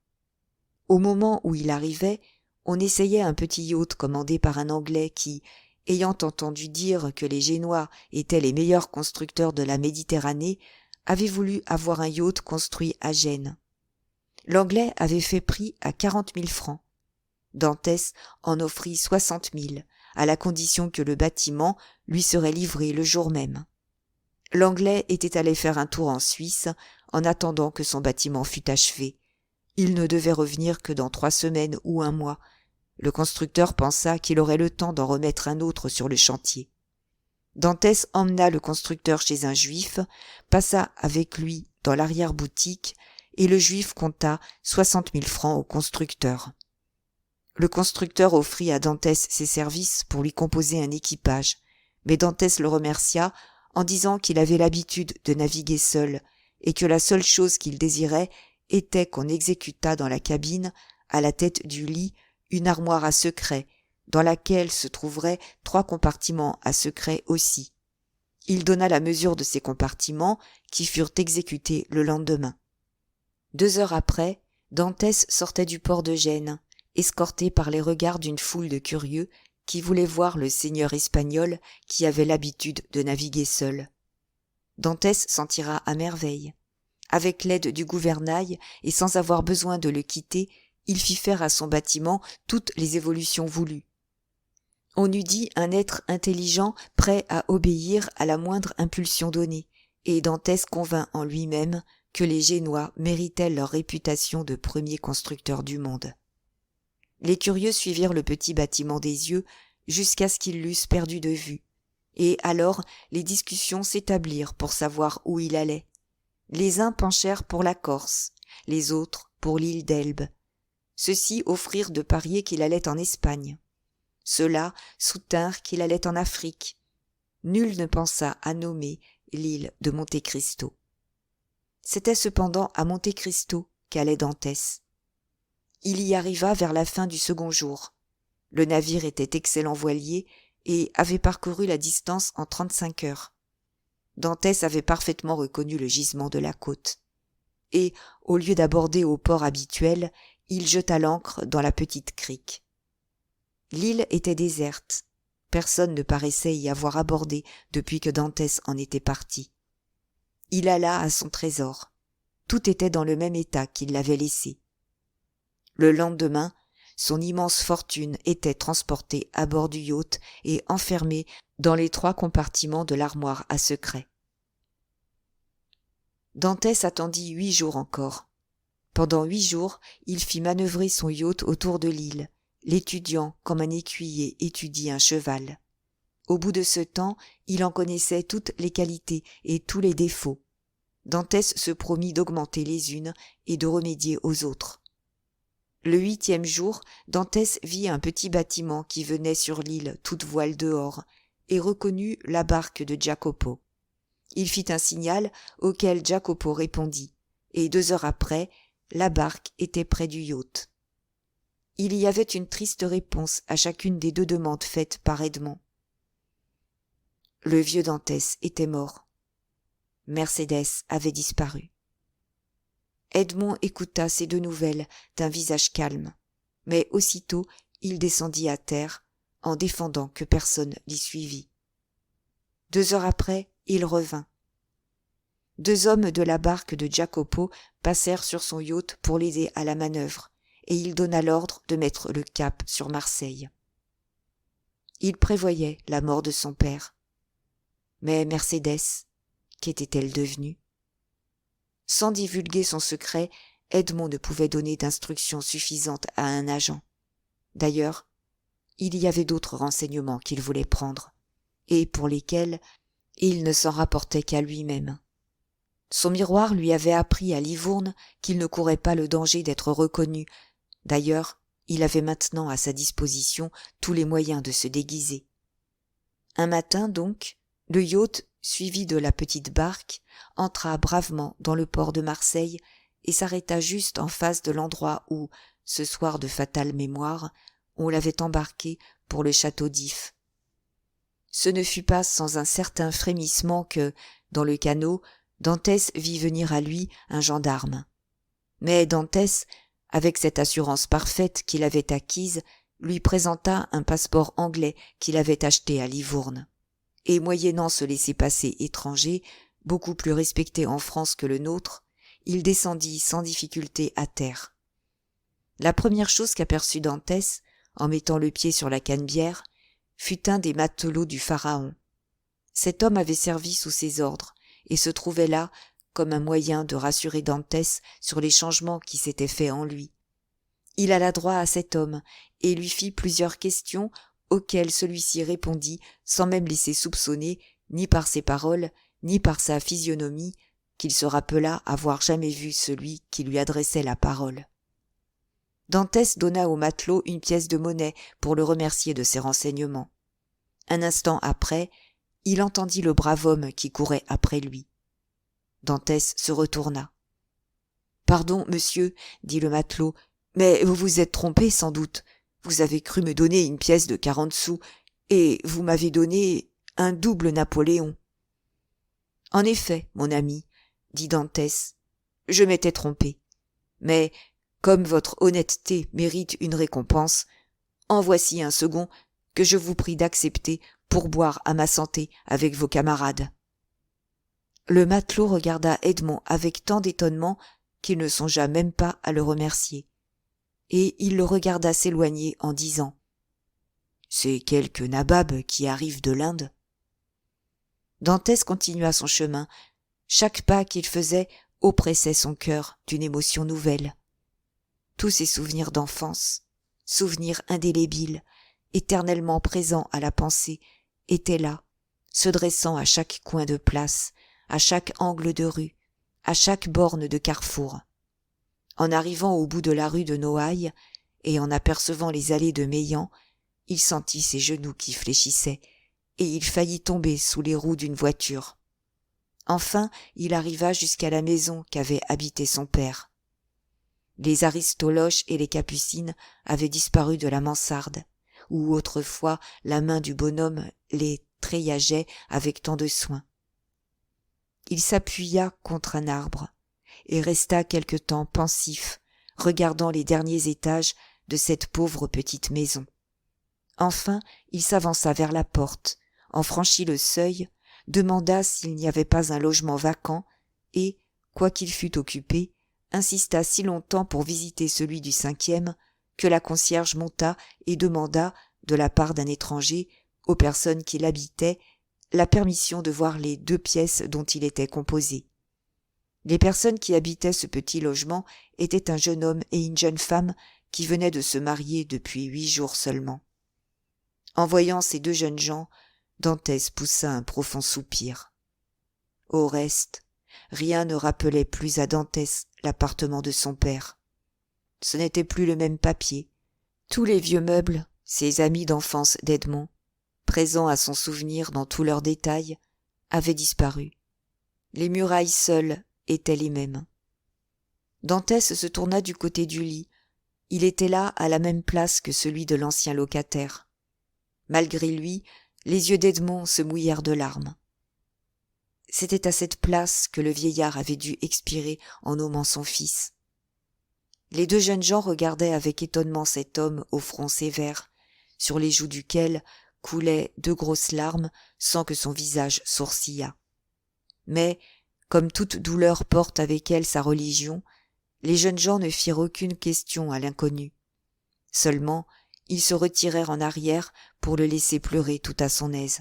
Au moment où il arrivait, on essayait un petit yacht commandé par un Anglais qui, ayant entendu dire que les Génois étaient les meilleurs constructeurs de la Méditerranée, avait voulu avoir un yacht construit à Gênes. L'Anglais avait fait prix à 40 000 francs. Dantès en offrit 60 000, à la condition que le bâtiment lui serait livré le jour même. L'Anglais était allé faire un tour en Suisse en attendant que son bâtiment fût achevé. Il ne devait revenir que dans 3 semaines ou 1 mois. Le constructeur pensa qu'il aurait le temps d'en remettre un autre sur le chantier. Dantès emmena le constructeur chez un juif, passa avec lui dans l'arrière-boutique, et le juif compta 60 000 francs au constructeur. Le constructeur offrit à Dantès ses services pour lui composer un équipage, mais Dantès le remercia en disant qu'il avait l'habitude de naviguer seul, et que la seule chose qu'il désirait était qu'on exécutât dans la cabine, à la tête du lit, une armoire à secret, dans laquelle se trouveraient 3 compartiments à secret aussi. Il donna la mesure de ces compartiments, qui furent exécutés le lendemain. 2 heures après, Dantès sortait du port de Gênes, escorté par les regards d'une foule de curieux qui voulaient voir le seigneur espagnol qui avait l'habitude de naviguer seul. Dantès s'en tira à merveille. Avec l'aide du gouvernail et sans avoir besoin de le quitter, il fit faire à son bâtiment toutes les évolutions voulues. On eût dit un être intelligent prêt à obéir à la moindre impulsion donnée, et Dantès convint en lui-même que les Génois méritaient leur réputation de premiers constructeurs du monde. Les curieux suivirent le petit bâtiment des yeux jusqu'à ce qu'ils l'eussent perdu de vue, et alors les discussions s'établirent pour savoir où il allait. Les uns penchèrent pour la Corse, les autres pour l'île d'Elbe. Ceux-ci offrirent de parier qu'il allait en Espagne. Ceux-là soutinrent qu'il allait en Afrique. Nul ne pensa à nommer l'île de Monte Cristo. C'était cependant à Monte Cristo qu'allait Dantès. Il y arriva vers la fin du second jour. Le navire était excellent voilier et avait parcouru la distance en 35 heures. Dantès avait parfaitement reconnu le gisement de la côte. Et, au lieu d'aborder au port habituel, il jeta l'ancre dans la petite crique. L'île était déserte. Personne ne paraissait y avoir abordé depuis que Dantès en était parti. Il alla à son trésor. Tout était dans le même état qu'il l'avait laissé. Le lendemain, son immense fortune était transportée à bord du yacht et enfermée dans les 3 compartiments de l'armoire à secret. Dantès attendit 8 jours encore. Pendant 8 jours, il fit manœuvrer son yacht autour de l'île, l'étudiant comme un écuyer étudie un cheval. Au bout de ce temps, il en connaissait toutes les qualités et tous les défauts. Dantès se promit d'augmenter les unes et de remédier aux autres. Le 8e jour, Dantès vit un petit bâtiment qui venait sur l'île toute voile dehors et reconnut la barque de Jacopo. Il fit un signal auquel Jacopo répondit, et 2 heures après, la barque était près du yacht. Il y avait une triste réponse à chacune des 2 demandes faites par Edmond. Le vieux Dantès était mort. Mercédès avait disparu. Edmond écouta ces 2 nouvelles d'un visage calme, mais aussitôt il descendit à terre, en défendant que personne l'y suivît. 2 heures après, il revint. 2 hommes de la barque de Jacopo passèrent sur son yacht pour l'aider à la manœuvre, et il donna l'ordre de mettre le cap sur Marseille. Il prévoyait la mort de son père. Mais Mercédès, qu'était-elle devenue? Sans divulguer son secret, Edmond ne pouvait donner d'instructions suffisantes à un agent. D'ailleurs, il y avait d'autres renseignements qu'il voulait prendre, et pour lesquels il ne s'en rapportait qu'à lui-même. Son miroir lui avait appris à Livourne qu'il ne courait pas le danger d'être reconnu. D'ailleurs, il avait maintenant à sa disposition tous les moyens de se déguiser. Un matin donc, le yacht, suivi de la petite barque, entra bravement dans le port de Marseille et s'arrêta juste en face de l'endroit où, ce soir de fatale mémoire, on l'avait embarqué pour le château d'If. Ce ne fut pas sans un certain frémissement que, dans le canot, Dantès vit venir à lui un gendarme. Mais Dantès, avec cette assurance parfaite qu'il avait acquise, lui présenta un passeport anglais qu'il avait acheté à Livourne. Et moyennant ce laissez-passer étranger, beaucoup plus respecté en France que le nôtre, il descendit sans difficulté à terre. La première chose qu'aperçut Dantès, en mettant le pied sur la canebière, fut un des matelots du Pharaon. Cet homme avait servi sous ses ordres, et se trouvait là comme un moyen de rassurer Dantès sur les changements qui s'étaient faits en lui. Il alla droit à cet homme, et lui fit plusieurs questions auxquelles celui-ci répondit sans même laisser soupçonner, ni par ses paroles, ni par sa physionomie, qu'il se rappela avoir jamais vu celui qui lui adressait la parole. Dantès donna au matelot une pièce de monnaie pour le remercier de ses renseignements. Un instant après, il entendit le brave homme qui courait après lui. Dantès se retourna. « Pardon, monsieur, dit le matelot, mais vous vous êtes trompé sans doute. Vous avez cru me donner une pièce de 40 sous, et vous m'avez donné un double Napoléon. » « En effet, mon ami, dit Dantès, je m'étais trompé. Mais, comme votre honnêteté mérite une récompense, en voici un second que je vous prie d'accepter pour boire à ma santé avec vos camarades. » Le matelot regarda Edmond avec tant d'étonnement qu'il ne songea même pas à le remercier. Et il le regarda s'éloigner en disant « C'est quelque nabab qui arrive de l'Inde. » Dantès continua son chemin. Chaque pas qu'il faisait oppressait son cœur d'une émotion nouvelle. Tous ses souvenirs d'enfance, souvenirs indélébiles, éternellement présents à la pensée, étaient là, se dressant à chaque coin de place, à chaque angle de rue, à chaque borne de carrefour. En arrivant au bout de la rue de Noailles, et en apercevant les allées de Meilhan, il sentit ses genoux qui fléchissaient, et il faillit tomber sous les roues d'une voiture. Enfin, il arriva jusqu'à la maison qu'avait habitée son père. Les aristoloches et les capucines avaient disparu de la mansarde, où autrefois la main du bonhomme les treillageait avec tant de soin. Il s'appuya contre un arbre, et resta quelque temps pensif, regardant les derniers étages de cette pauvre petite maison. Enfin, il s'avança vers la porte, en franchit le seuil, demanda s'il n'y avait pas un logement vacant, et, quoiqu'il fût occupé, insista si longtemps pour visiter celui du 5e que la concierge monta et demanda, de la part d'un étranger, aux personnes qui l'habitaient, la permission de voir les 2 pièces dont il était composé. Les personnes qui habitaient ce petit logement étaient un jeune homme et une jeune femme qui venaient de se marier depuis 8 jours seulement. En voyant ces 2 jeunes gens, Dantès poussa un profond soupir. Au reste, rien ne rappelait plus à Dantès l'appartement de son père. Ce n'était plus le même papier. Tous les vieux meubles, ses amis d'enfance d'Edmond, présents à son souvenir dans tous leurs détails, avaient disparu. Les murailles seules étaient les mêmes. Dantès se tourna du côté du lit. Il était là à la même place que celui de l'ancien locataire. Malgré lui, les yeux d'Edmond se mouillèrent de larmes. C'était à cette place que le vieillard avait dû expirer en nommant son fils. Les 2 jeunes gens regardaient avec étonnement cet homme au front sévère, sur les joues duquel coulaient 2 grosses larmes sans que son visage sourcillât. Mais, comme toute douleur porte avec elle sa religion, les jeunes gens ne firent aucune question à l'inconnu. Seulement, ils se retirèrent en arrière pour le laisser pleurer tout à son aise.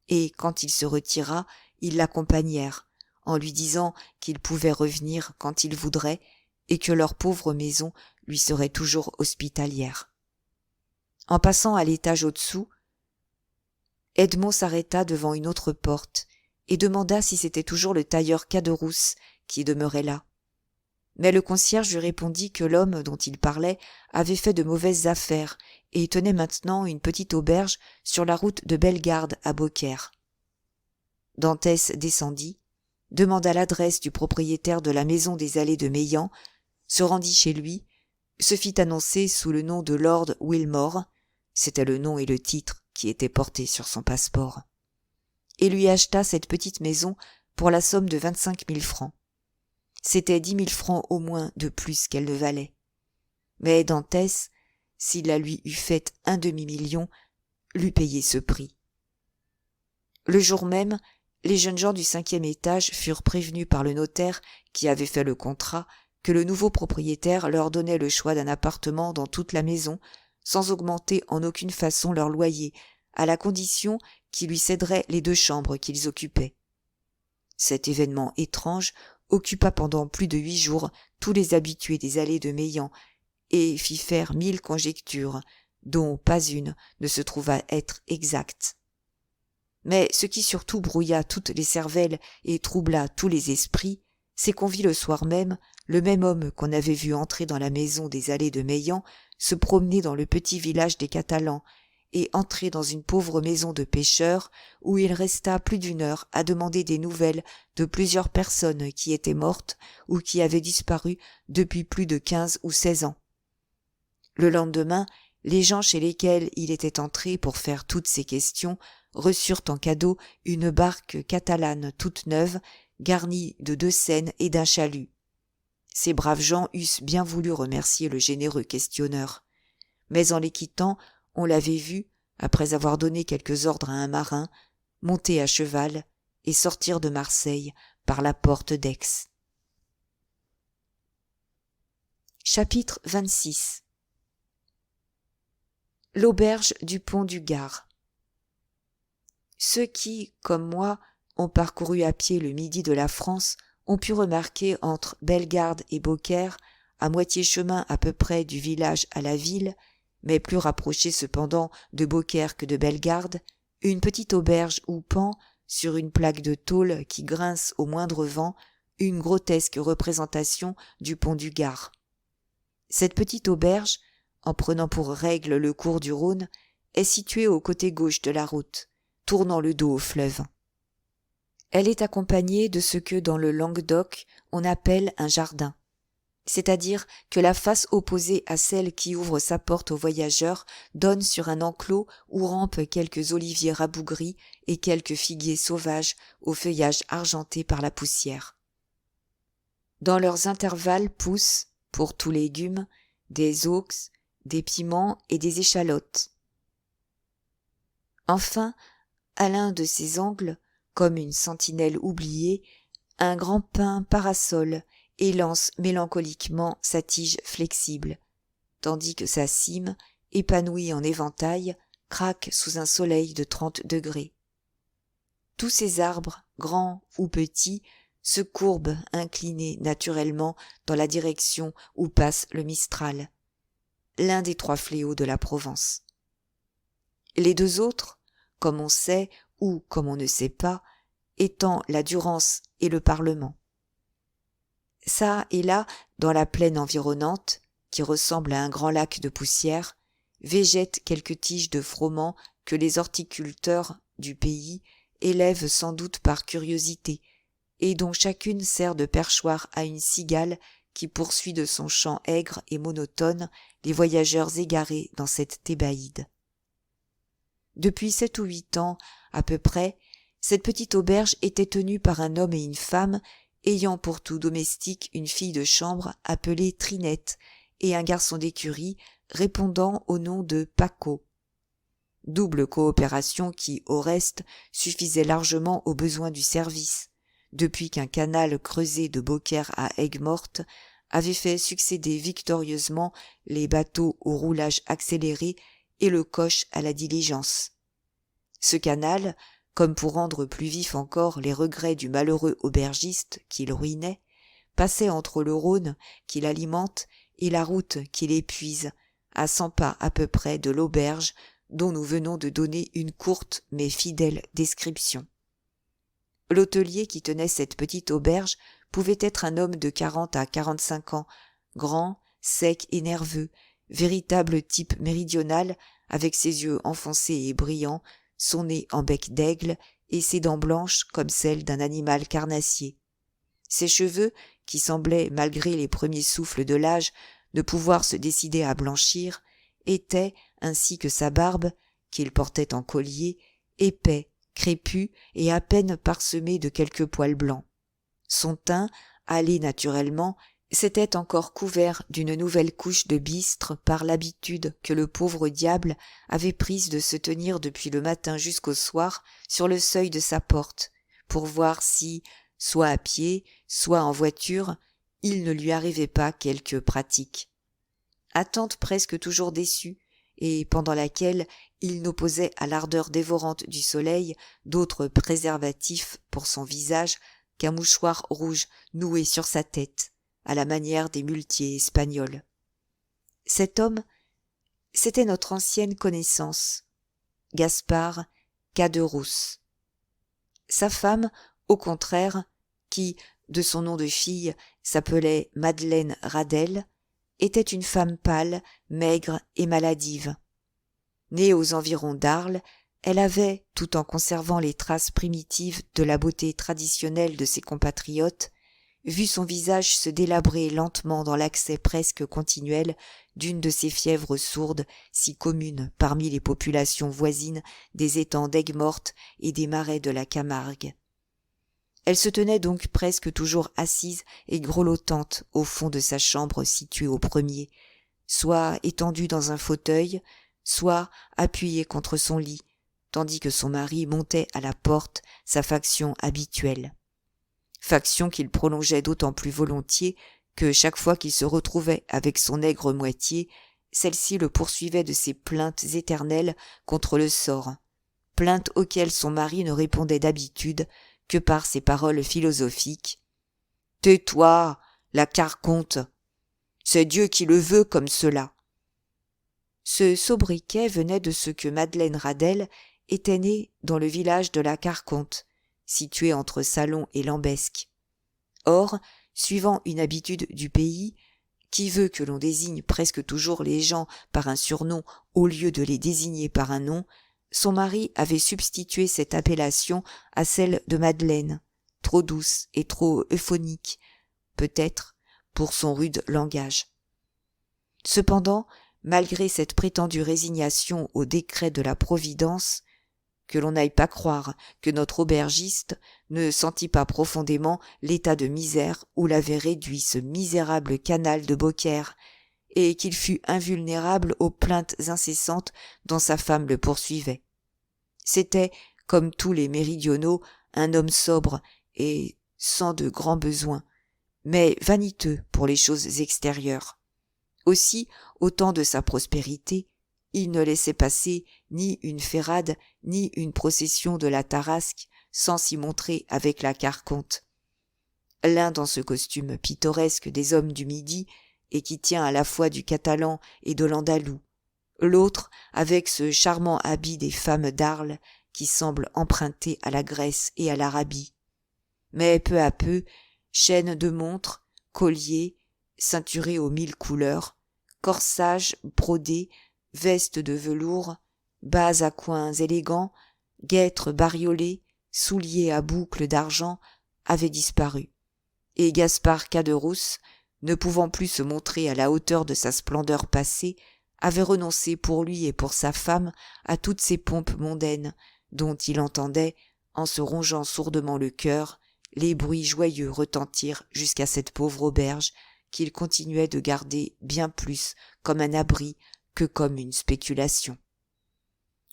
Et quand il se retira, ils l'accompagnèrent, en lui disant qu'il pouvait revenir quand il voudrait et que leur pauvre maison lui serait toujours hospitalière. En passant à l'étage au-dessous, Edmond s'arrêta devant une autre porte et demanda si c'était toujours le tailleur Caderousse qui demeurait là. Mais le concierge lui répondit que l'homme dont il parlait avait fait de mauvaises affaires et tenait maintenant une petite auberge sur la route de Bellegarde à Beaucaire. Dantès descendit, demanda l'adresse du propriétaire de la maison des allées de Meilhan, se rendit chez lui, se fit annoncer sous le nom de Lord Wilmore, c'était le nom et le titre qui étaient portés sur son passeport, et lui acheta cette petite maison pour la somme de 25 000 francs. C'était 10 000 francs au moins de plus qu'elle ne valait. Mais Dantès, s'il la lui eût faite 1 demi-million, l'eût payé ce prix. Le jour même, les jeunes gens du 5e étage furent prévenus par le notaire qui avait fait le contrat que le nouveau propriétaire leur donnait le choix d'un appartement dans toute la maison, sans augmenter en aucune façon leur loyer, à la condition qu'ils lui céderaient les 2 chambres qu'ils occupaient. Cet événement étrange occupa pendant plus de 8 jours tous les habitués des allées de Meilhan et fit faire 1000 conjectures, dont pas une ne se trouva être exacte. Mais ce qui surtout brouilla toutes les cervelles et troubla tous les esprits, c'est qu'on vit le soir même le même homme qu'on avait vu entrer dans la maison des allées de Meilhan se promener dans le petit village des Catalans et entrer dans une pauvre maison de pêcheurs où il resta plus d'1 heure à demander des nouvelles de plusieurs personnes qui étaient mortes ou qui avaient disparu depuis plus de 15 ou 16 ans. Le lendemain, les gens chez lesquels il était entré pour faire toutes ces questions reçurent en cadeau une barque catalane toute neuve, garnie de 2 seines et d'un chalut. Ces braves gens eussent bien voulu remercier le généreux questionneur, mais en les quittant, on l'avait vu, après avoir donné quelques ordres à un marin, monter à cheval et sortir de Marseille par la porte d'Aix. Chapitre 26. L'auberge du pont du Gard. Ceux qui, comme moi, ont parcouru à pied le midi de la France ont pu remarquer entre Bellegarde et Beaucaire, à moitié chemin à peu près du village à la ville, mais plus rapproché cependant de Beaucaire que de Bellegarde, une petite auberge où pend, sur une plaque de tôle qui grince au moindre vent, une grotesque représentation du pont du Gard. Cette petite auberge, en prenant pour règle le cours du Rhône, est située au côté gauche de la route, tournant le dos au fleuve. Elle est accompagnée de ce que dans le Languedoc on appelle un jardin, c'est-à-dire que la face opposée à celle qui ouvre sa porte aux voyageurs donne sur un enclos où rampent quelques oliviers rabougris et quelques figuiers sauvages au feuillage argenté par la poussière. Dans leurs intervalles poussent, pour tous légumes, des auxes, des piments et des échalotes. Enfin, à l'un de ces angles, comme une sentinelle oubliée, un grand pin parasol élance mélancoliquement sa tige flexible, tandis que sa cime, épanouie en éventail, craque sous un soleil de 30 degrés. Tous ces arbres, grands ou petits, se courbent inclinés naturellement dans la direction où passe le Mistral, l'un des 3 fléaux de la Provence. Les 2 autres, comme on sait ou comme on ne sait pas, étant la Durance et le Parlement. Ça et là, dans la plaine environnante, qui ressemble à un grand lac de poussière, végètent quelques tiges de froment que les horticulteurs du pays élèvent sans doute par curiosité, et dont chacune sert de perchoir à une cigale qui poursuit de son chant aigre et monotone les voyageurs égarés dans cette Thébaïde. Depuis 7 ou 8 ans, à peu près, cette petite auberge était tenue par un homme et une femme ayant pour tout domestique une fille de chambre appelée Trinette et un garçon d'écurie répondant au nom de Paco. Double coopération qui, au reste, suffisait largement aux besoins du service, depuis qu'un canal creusé de Beaucaire à Aigues-Mortes avait fait succéder victorieusement les bateaux au roulage accéléré et le coche à la diligence. Ce canal, comme pour rendre plus vifs encore les regrets du malheureux aubergiste qui le ruinait, passait entre le Rhône qui l'alimente et la route qui l'épuise, à 100 pas à peu près de l'auberge dont nous venons de donner une courte mais fidèle description. L'hôtelier qui tenait cette petite auberge pouvait être un homme de 40 à 45 ans, grand, sec et nerveux, véritable type méridional, avec ses yeux enfoncés et brillants, son nez en bec d'aigle et ses dents blanches comme celles d'un animal carnassier. Ses cheveux, qui semblaient, malgré les premiers souffles de l'âge, ne pouvoir se décider à blanchir, étaient, ainsi que sa barbe, qu'il portait en collier, épais, crépus et à peine parsemés de quelques poils blancs. Son teint, hâlé naturellement, s'était encore couvert d'une nouvelle couche de bistre par l'habitude que le pauvre diable avait prise de se tenir depuis le matin jusqu'au soir sur le seuil de sa porte, pour voir si, soit à pied, soit en voiture, il ne lui arrivait pas quelque pratique. Attente presque toujours déçue, et pendant laquelle il n'opposait à l'ardeur dévorante du soleil d'autres préservatifs pour son visage qu'un mouchoir rouge noué sur sa tête, à la manière des muletiers espagnols. Cet homme, c'était notre ancienne connaissance, Gaspard Caderousse. Sa femme, au contraire, qui, de son nom de fille, s'appelait Madeleine Radel, était une femme pâle, maigre et maladive. Née aux environs d'Arles, elle avait, tout en conservant les traces primitives de la beauté traditionnelle de ses compatriotes, vu son visage se délabrer lentement dans l'accès presque continuel d'une de ces fièvres sourdes si communes parmi les populations voisines des étangs d'Aigues-Mortes et des marais de la Camargue. Elle se tenait donc presque toujours assise et grelottante au fond de sa chambre située au premier, soit étendue dans un fauteuil, soit appuyée contre son lit, tandis que son mari montait à la porte sa faction habituelle. Faction qu'il prolongeait d'autant plus volontiers que chaque fois qu'il se retrouvait avec son aigre moitié, celle-ci le poursuivait de ses plaintes éternelles contre le sort, plaintes auxquelles son mari ne répondait d'habitude que par ces paroles philosophiques. « Tais-toi, la carconte. C'est Dieu qui le veut comme cela. » Ce sobriquet venait de ce que Madeleine Radel était née dans le village de la Carconte, situé entre Salon et Lambesc. Or, suivant une habitude du pays, qui veut que l'on désigne presque toujours les gens par un surnom au lieu de les désigner par un nom, son mari avait substitué cette appellation à celle de Madeleine, trop douce et trop euphonique, peut-être, pour son rude langage. Cependant, malgré cette prétendue résignation au décret de la Providence, que l'on n'aille pas croire que notre aubergiste ne sentit pas profondément l'état de misère où l'avait réduit ce misérable canal de Beaucaire, et qu'il fut invulnérable aux plaintes incessantes dont sa femme le poursuivait. C'était, comme tous les méridionaux, un homme sobre, et sans de grands besoins, mais vaniteux pour les choses extérieures. Aussi, au temps de sa prospérité, il ne laissait passer ni une ferrade, ni une procession de la Tarasque sans s'y montrer avec la Carconte. L'un dans ce costume pittoresque des hommes du Midi et qui tient à la fois du catalan et de l'andalou, l'autre avec ce charmant habit des femmes d'Arles qui semble emprunté à la Grèce et à l'Arabie. Mais peu à peu, chaînes de montres, colliers, ceinturés aux 1000 couleurs, corsages brodés, vestes de velours, bas à coins élégants, guêtres bariolées, souliers à boucles d'argent avaient disparu. Et Gaspard Caderousse, ne pouvant plus se montrer à la hauteur de sa splendeur passée, avait renoncé pour lui et pour sa femme à toutes ces pompes mondaines, dont il entendait, en se rongeant sourdement le cœur, les bruits joyeux retentir jusqu'à cette pauvre auberge qu'il continuait de garder bien plus comme un abri que comme une spéculation.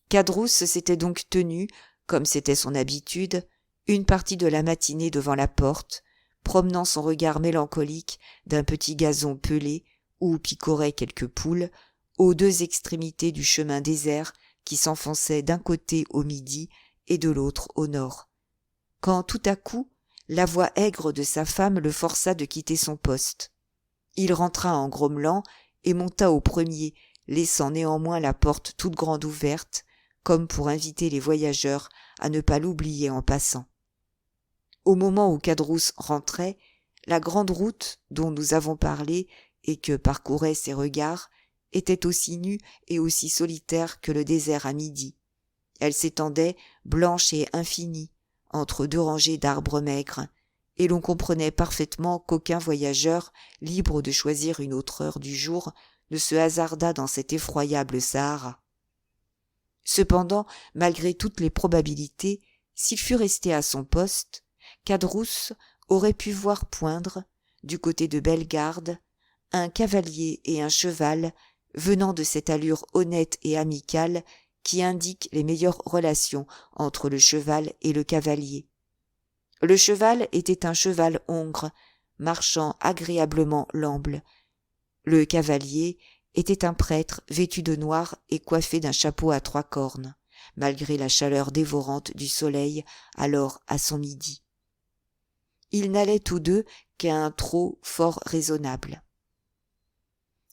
Caderousse s'était donc tenu, comme c'était son habitude, une partie de la matinée devant la porte, promenant son regard mélancolique d'un petit gazon pelé où picoraient quelques poules, aux deux extrémités du chemin désert qui s'enfonçait d'un côté au midi et de l'autre au nord. Quand tout à coup, la voix aigre de sa femme le força de quitter son poste. Il rentra en grommelant et monta au premier, laissant néanmoins la porte toute grande ouverte, comme pour inviter les voyageurs à ne pas l'oublier en passant. Au moment où Caderousse rentrait, la grande route dont nous avons parlé et que parcouraient ses regards était aussi nue et aussi solitaire que le désert à midi. Elle s'étendait, blanche et infinie, entre deux rangées d'arbres maigres, et l'on comprenait parfaitement qu'aucun voyageur, libre de choisir une autre heure du jour, ne se hasarda dans cet effroyable Sahara. Cependant, malgré toutes les probabilités, s'il fût resté à son poste, Caderousse aurait pu voir poindre, du côté de Bellegarde, un cavalier et un cheval venant de cette allure honnête et amicale qui indique les meilleures relations entre le cheval et le cavalier. Le cheval était un cheval hongre, marchant agréablement l'amble. Le cavalier était un prêtre vêtu de noir et coiffé d'un chapeau à 3 cornes, malgré la chaleur dévorante du soleil alors à son midi. Ils n'allaient tous deux qu'à un trot fort raisonnable.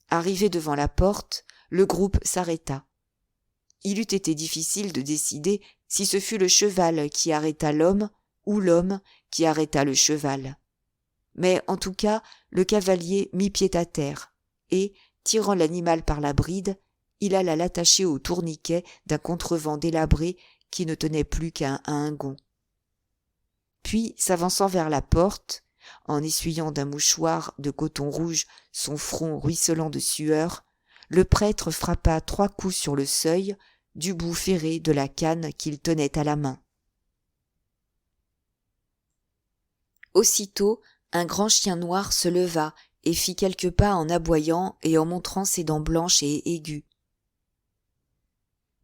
Arrivé devant la porte, le groupe s'arrêta. Il eût été difficile de décider si ce fut le cheval qui arrêta l'homme ou l'homme qui arrêta le cheval. Mais en tout cas, le cavalier mit pied à terre, et, tirant l'animal par la bride, il alla l'attacher au tourniquet d'un contrevent délabré qui ne tenait plus qu'à un gond. Puis, s'avançant vers la porte, en essuyant d'un mouchoir de coton rouge son front ruisselant de sueur, le prêtre frappa 3 coups sur le seuil du bout ferré de la canne qu'il tenait à la main. Aussitôt, un grand chien noir se leva et fit quelques pas en aboyant et en montrant ses dents blanches et aiguës.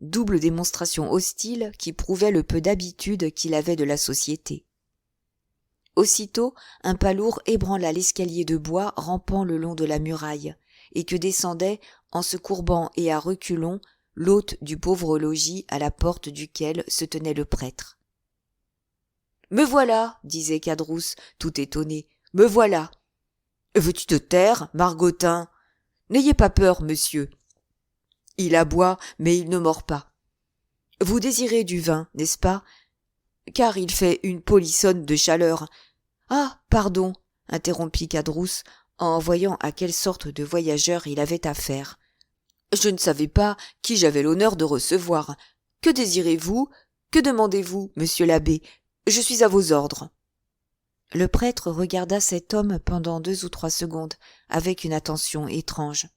Double démonstration hostile qui prouvait le peu d'habitude qu'il avait de la société. Aussitôt, un pas lourd ébranla l'escalier de bois rampant le long de la muraille, et que descendait, en se courbant et à reculons, l'hôte du pauvre logis à la porte duquel se tenait le prêtre. « Me voilà, disait Caderousse, tout étonné, me voilà. Veux-tu te taire, Margottin? N'ayez pas peur, monsieur. Il aboie, mais il ne mord pas. Vous désirez du vin, n'est-ce pas? Car il fait une polissonne de chaleur. Ah, pardon, interrompit Caderousse, en voyant à quelle sorte de voyageur il avait affaire. Je ne savais pas qui j'avais l'honneur de recevoir. Que désirez-vous? Que demandez-vous, monsieur l'abbé? Je suis à vos ordres. Le prêtre regarda cet homme pendant 2 ou 3 secondes, avec une attention étrange.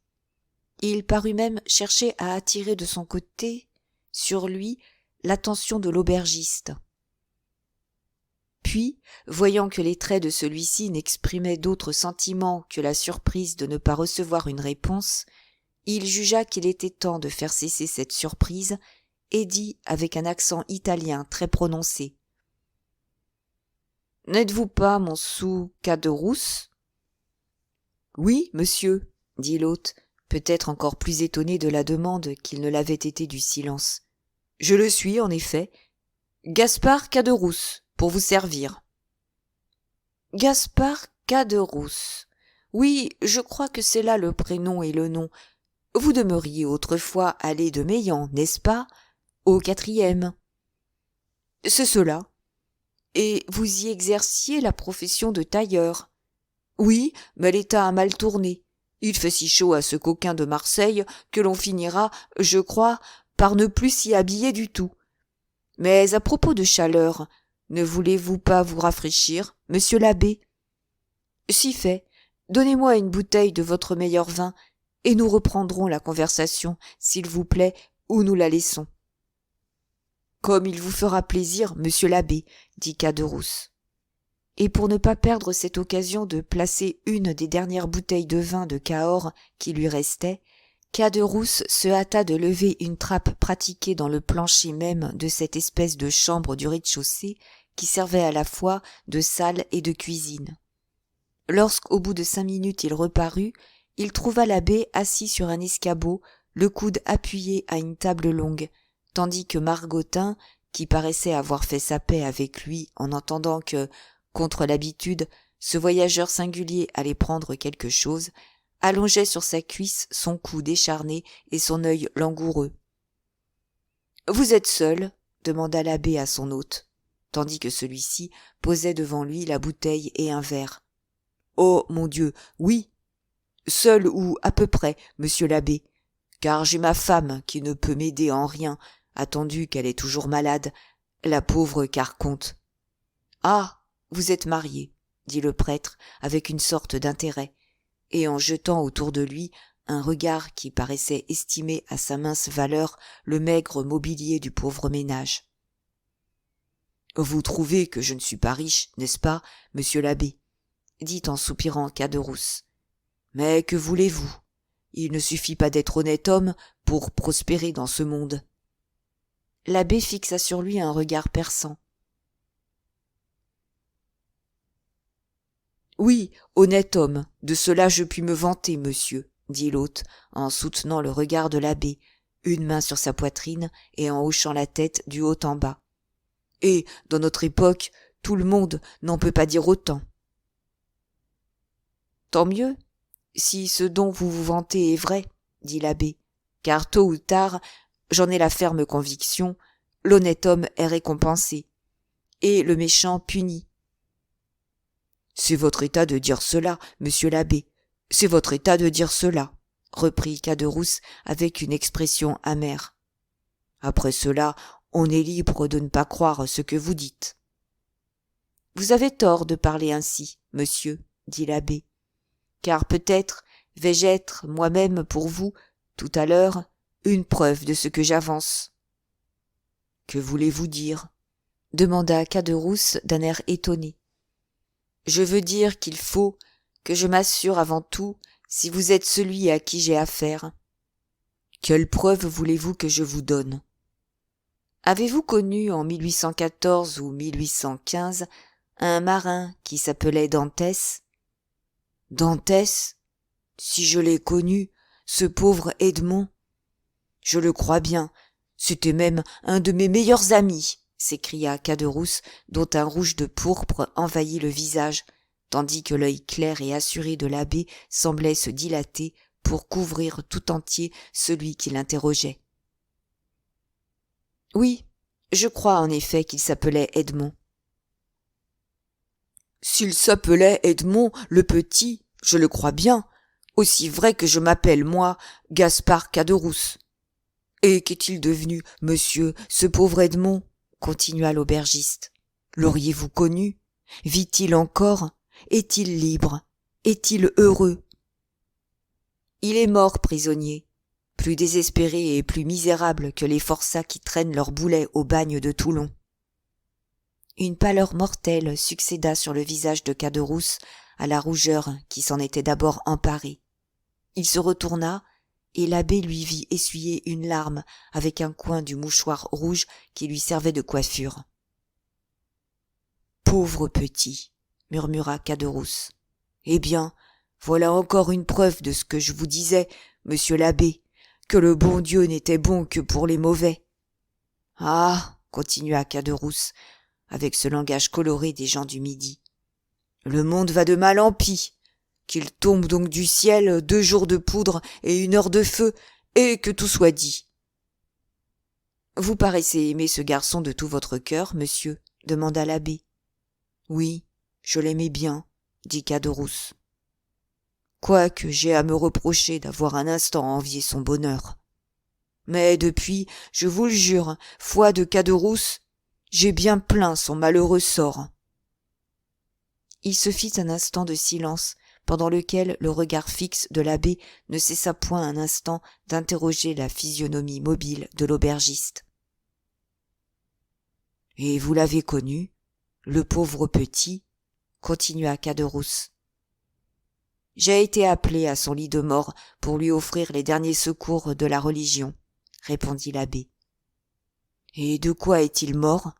Il parut même chercher à attirer de son côté, sur lui, l'attention de l'aubergiste. Puis, voyant que les traits de celui-ci n'exprimaient d'autre sentiment que la surprise de ne pas recevoir une réponse, il jugea qu'il était temps de faire cesser cette surprise et dit avec un accent italien très prononcé: « N'êtes-vous pas Montsou Caderousse ? Oui, monsieur, dit l'hôte, peut-être encore plus étonné de la demande qu'il ne l'avait été du silence. Je le suis, en effet. Gaspard Caderousse, pour vous servir. Gaspard Caderousse. Oui, je crois que c'est là le prénom et le nom. Vous demeuriez autrefois allée de Meillan, n'est-ce pas? Au 4e. C'est cela. Et vous y exerciez la profession de tailleur? Oui, mais l'état a mal tourné. Il fait si chaud à ce coquin de Marseille que l'on finira, je crois, par ne plus s'y habiller du tout. Mais à propos de chaleur, ne voulez-vous pas vous rafraîchir, monsieur l'abbé? Si fait. Donnez-moi une bouteille de votre meilleur vin, et nous reprendrons la conversation, s'il vous plaît, où nous la laissons. Comme il vous fera plaisir, monsieur l'abbé, dit Caderousse. Et pour ne pas perdre cette occasion de placer une des dernières bouteilles de vin de Cahors qui lui restait, Caderousse se hâta de lever une trappe pratiquée dans le plancher même de cette espèce de chambre du rez-de-chaussée qui servait à la fois de salle et de cuisine. Lorsqu'au bout de 5 minutes il reparut, il trouva l'abbé assis sur un escabeau, le coude appuyé à une table longue, tandis que Margottin, qui paraissait avoir fait sa paix avec lui en entendant que, contre l'habitude, ce voyageur singulier allait prendre quelque chose, allongeait sur sa cuisse son cou décharné et son œil langoureux. « Vous êtes seul ?» demanda l'abbé à son hôte, tandis que celui-ci posait devant lui la bouteille et un verre. « Oh, mon Dieu, oui, seul ou à peu près, monsieur l'abbé, car j'ai ma femme qui ne peut m'aider en rien, attendu qu'elle est toujours malade, la pauvre Carconte. »« Ah, vous êtes marié, » dit le prêtre avec une sorte d'intérêt, et en jetant autour de lui un regard qui paraissait estimer à sa mince valeur le maigre mobilier du pauvre ménage. « Vous trouvez que je ne suis pas riche, n'est-ce pas, monsieur l'abbé ?» dit en soupirant Caderousse. « Mais que voulez-vous? Il ne suffit pas d'être honnête homme pour prospérer dans ce monde. » L'abbé fixa sur lui un regard perçant. « Oui, honnête homme, de cela je puis me vanter, monsieur, » dit l'hôte, en soutenant le regard de l'abbé, une main sur sa poitrine et en hochant la tête du haut en bas. « Et, dans notre époque, tout le monde n'en peut pas dire autant. » « Tant mieux, si ce dont vous vous vantez est vrai, » dit l'abbé, « car tôt ou tard, j'en ai la ferme conviction, l'honnête homme est récompensé, et le méchant puni. »« C'est votre état de dire cela, monsieur l'abbé, c'est votre état de dire cela, » reprit Caderousse avec une expression amère. « Après cela, on est libre de ne pas croire ce que vous dites. »« Vous avez tort de parler ainsi, monsieur, » dit l'abbé, car peut-être vais-je être moi-même pour vous, tout à l'heure, une preuve de ce que j'avance. »« Que voulez-vous dire ?» demanda Caderousse d'un air étonné. « Je veux dire qu'il faut que je m'assure avant tout si vous êtes celui à qui j'ai affaire. »« Quelle preuve voulez-vous que je vous donne ? » « Avez-vous connu en 1814 ou 1815 un marin qui s'appelait Dantès ? » « Dantès ? Si je l'ai connu, ce pauvre Edmond. Je le crois bien, c'était même un de mes meilleurs amis, » s'écria Caderousse, dont un rouge de pourpre envahit le visage, tandis que l'œil clair et assuré de l'abbé semblait se dilater pour couvrir tout entier celui qui l'interrogeait. « Oui, je crois en effet qu'il s'appelait Edmond. » « S'il s'appelait Edmond le Petit, je le crois bien, aussi vrai que je m'appelle, moi, Gaspard Caderousse. Et qu'est-il devenu, monsieur, ce pauvre Edmond ? » continua l'aubergiste. « L'auriez-vous connu ? Vit-il encore ? Est-il libre ? Est-il heureux ? » « Il est mort, prisonnier, plus désespéré et plus misérable que les forçats qui traînent leurs boulets au bagne de Toulon. » Une pâleur mortelle succéda sur le visage de Caderousse à la rougeur qui s'en était d'abord emparée. Il se retourna, et l'abbé lui vit essuyer une larme avec un coin du mouchoir rouge qui lui servait de coiffure. « pauvre petit, murmura Caderousse. Eh bien, voilà encore une preuve de ce que je vous disais, monsieur l'abbé, que le bon Dieu n'était bon que pour les mauvais. Ah, continua Caderousse, avec ce langage coloré des gens du Midi, le monde va de mal en pis, qu'il tombe donc du ciel 2 jours de poudre et 1 heure de feu, et que tout soit dit. Vous paraissez aimer ce garçon de tout votre cœur, monsieur, demanda l'abbé. Oui, je l'aimais bien, dit Caderousse. Quoique j'ai à me reprocher d'avoir un instant envié son bonheur. Mais depuis, je vous le jure, foi de Caderousse, j'ai bien plaint son malheureux sort. Il se fit un instant de silence, pendant lequel le regard fixe de l'abbé ne cessa point un instant d'interroger la physionomie mobile de l'aubergiste. « Et vous l'avez connu, le pauvre petit ?» continua Caderousse. « J'ai été appelé à son lit de mort pour lui offrir les derniers secours de la religion, » répondit l'abbé. « Et de quoi est-il mort ?»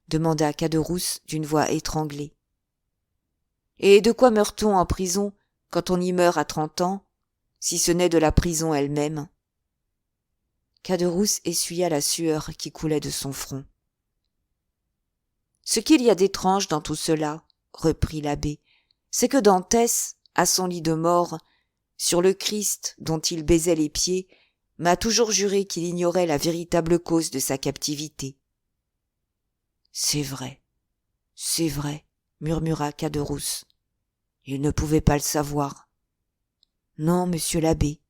demanda Caderousse d'une voix étranglée. « Et de quoi meurt-on en prison quand on y meurt à 30 ans, si ce n'est de la prison elle-même ?» Caderousse essuya la sueur qui coulait de son front. « Ce qu'il y a d'étrange dans tout cela, reprit l'abbé, c'est que Dantès, à son lit de mort, sur le Christ dont il baisait les pieds, m'a toujours juré qu'il ignorait la véritable cause de sa captivité. »« C'est vrai, murmura Caderousse. Il ne pouvait pas le savoir. Non, monsieur l'abbé,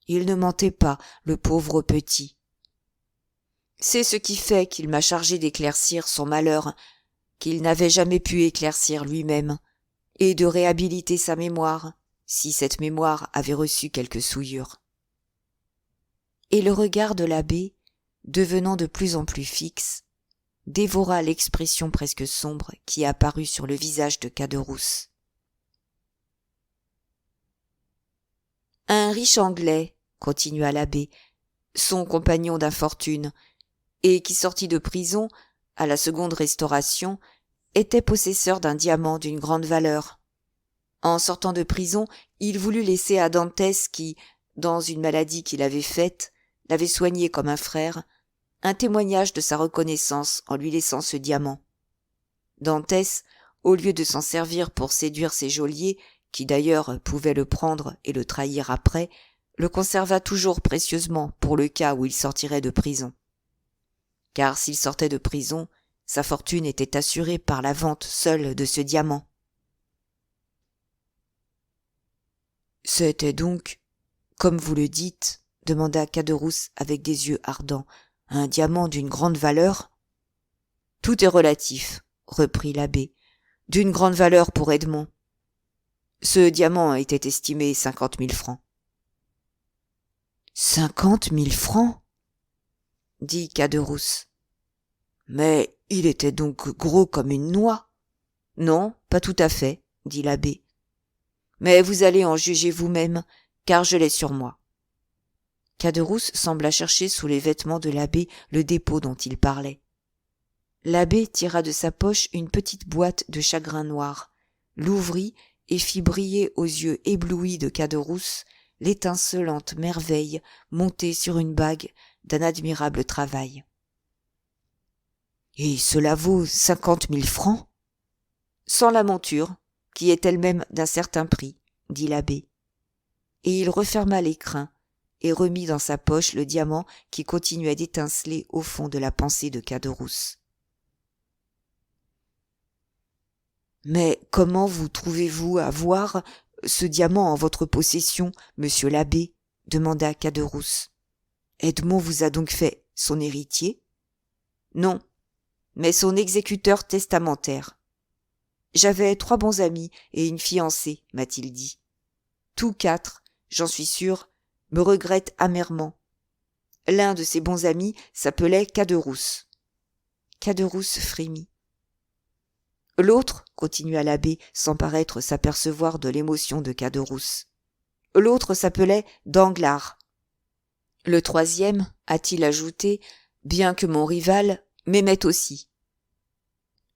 il ne mentait pas, le pauvre petit. C'est ce qui fait qu'il m'a chargé d'éclaircir son malheur, qu'il n'avait jamais pu éclaircir lui-même, et de réhabiliter sa mémoire, si cette mémoire avait reçu quelque souillure. » Et le regard de l'abbé, devenant de plus en plus fixe, dévora l'expression presque sombre qui apparut sur le visage de Caderousse. « Un riche Anglais, continua l'abbé, son compagnon d'infortune, et qui sortit de prison, à la seconde Restauration, était possesseur d'un diamant d'une grande valeur. En sortant de prison, il voulut laisser à Dantès qui, dans une maladie qu'il avait faite, l'avait soigné comme un frère, un témoignage de sa reconnaissance en lui laissant ce diamant. Dantès, au lieu de s'en servir pour séduire ses geôliers, qui d'ailleurs pouvaient le prendre et le trahir après, le conserva toujours précieusement pour le cas où il sortirait de prison. Car s'il sortait de prison, sa fortune était assurée par la vente seule de ce diamant. « C'était donc, comme vous le dites, demanda Caderousse avec des yeux ardents, un diamant d'une grande valeur ? » « Tout est relatif, reprit l'abbé, d'une grande valeur pour Edmond. Ce diamant était estimé 50 000 francs. 50 000 francs dit Caderousse. Mais il était donc gros comme une noix. Non, pas tout à fait, dit l'abbé. Mais vous allez en juger vous-même, car je l'ai sur moi. Caderousse sembla chercher sous les vêtements de l'abbé le dépôt dont il parlait. L'abbé tira de sa poche une petite boîte de chagrin noir, l'ouvrit et fit briller aux yeux éblouis de Caderousse l'étincelante merveille montée sur une bague d'un admirable travail. « Et cela vaut 50 000 francs ?»« Sans la monture, qui est elle-même d'un certain prix, » dit l'abbé. Et il referma l'écrin et remit dans sa poche le diamant qui continuait d'étinceler au fond de la pensée de Caderousse. « Mais comment vous trouvez-vous avoir ce diamant en votre possession, monsieur l'abbé ?» demanda Caderousse. « Edmond vous a donc fait son héritier ?»« Non, mais son exécuteur testamentaire. J'avais 3 bons amis et une fiancée, m'a-t-il dit. Tous 4, j'en suis sûr, me regrettent amèrement. L'un de ses bons amis s'appelait Caderousse. » Caderousse frémit. L'autre, continua l'abbé sans paraître s'apercevoir de l'émotion de Caderousse. L'autre s'appelait Danglars. Le 3e, a-t-il ajouté, bien que mon rival, m'aimait aussi.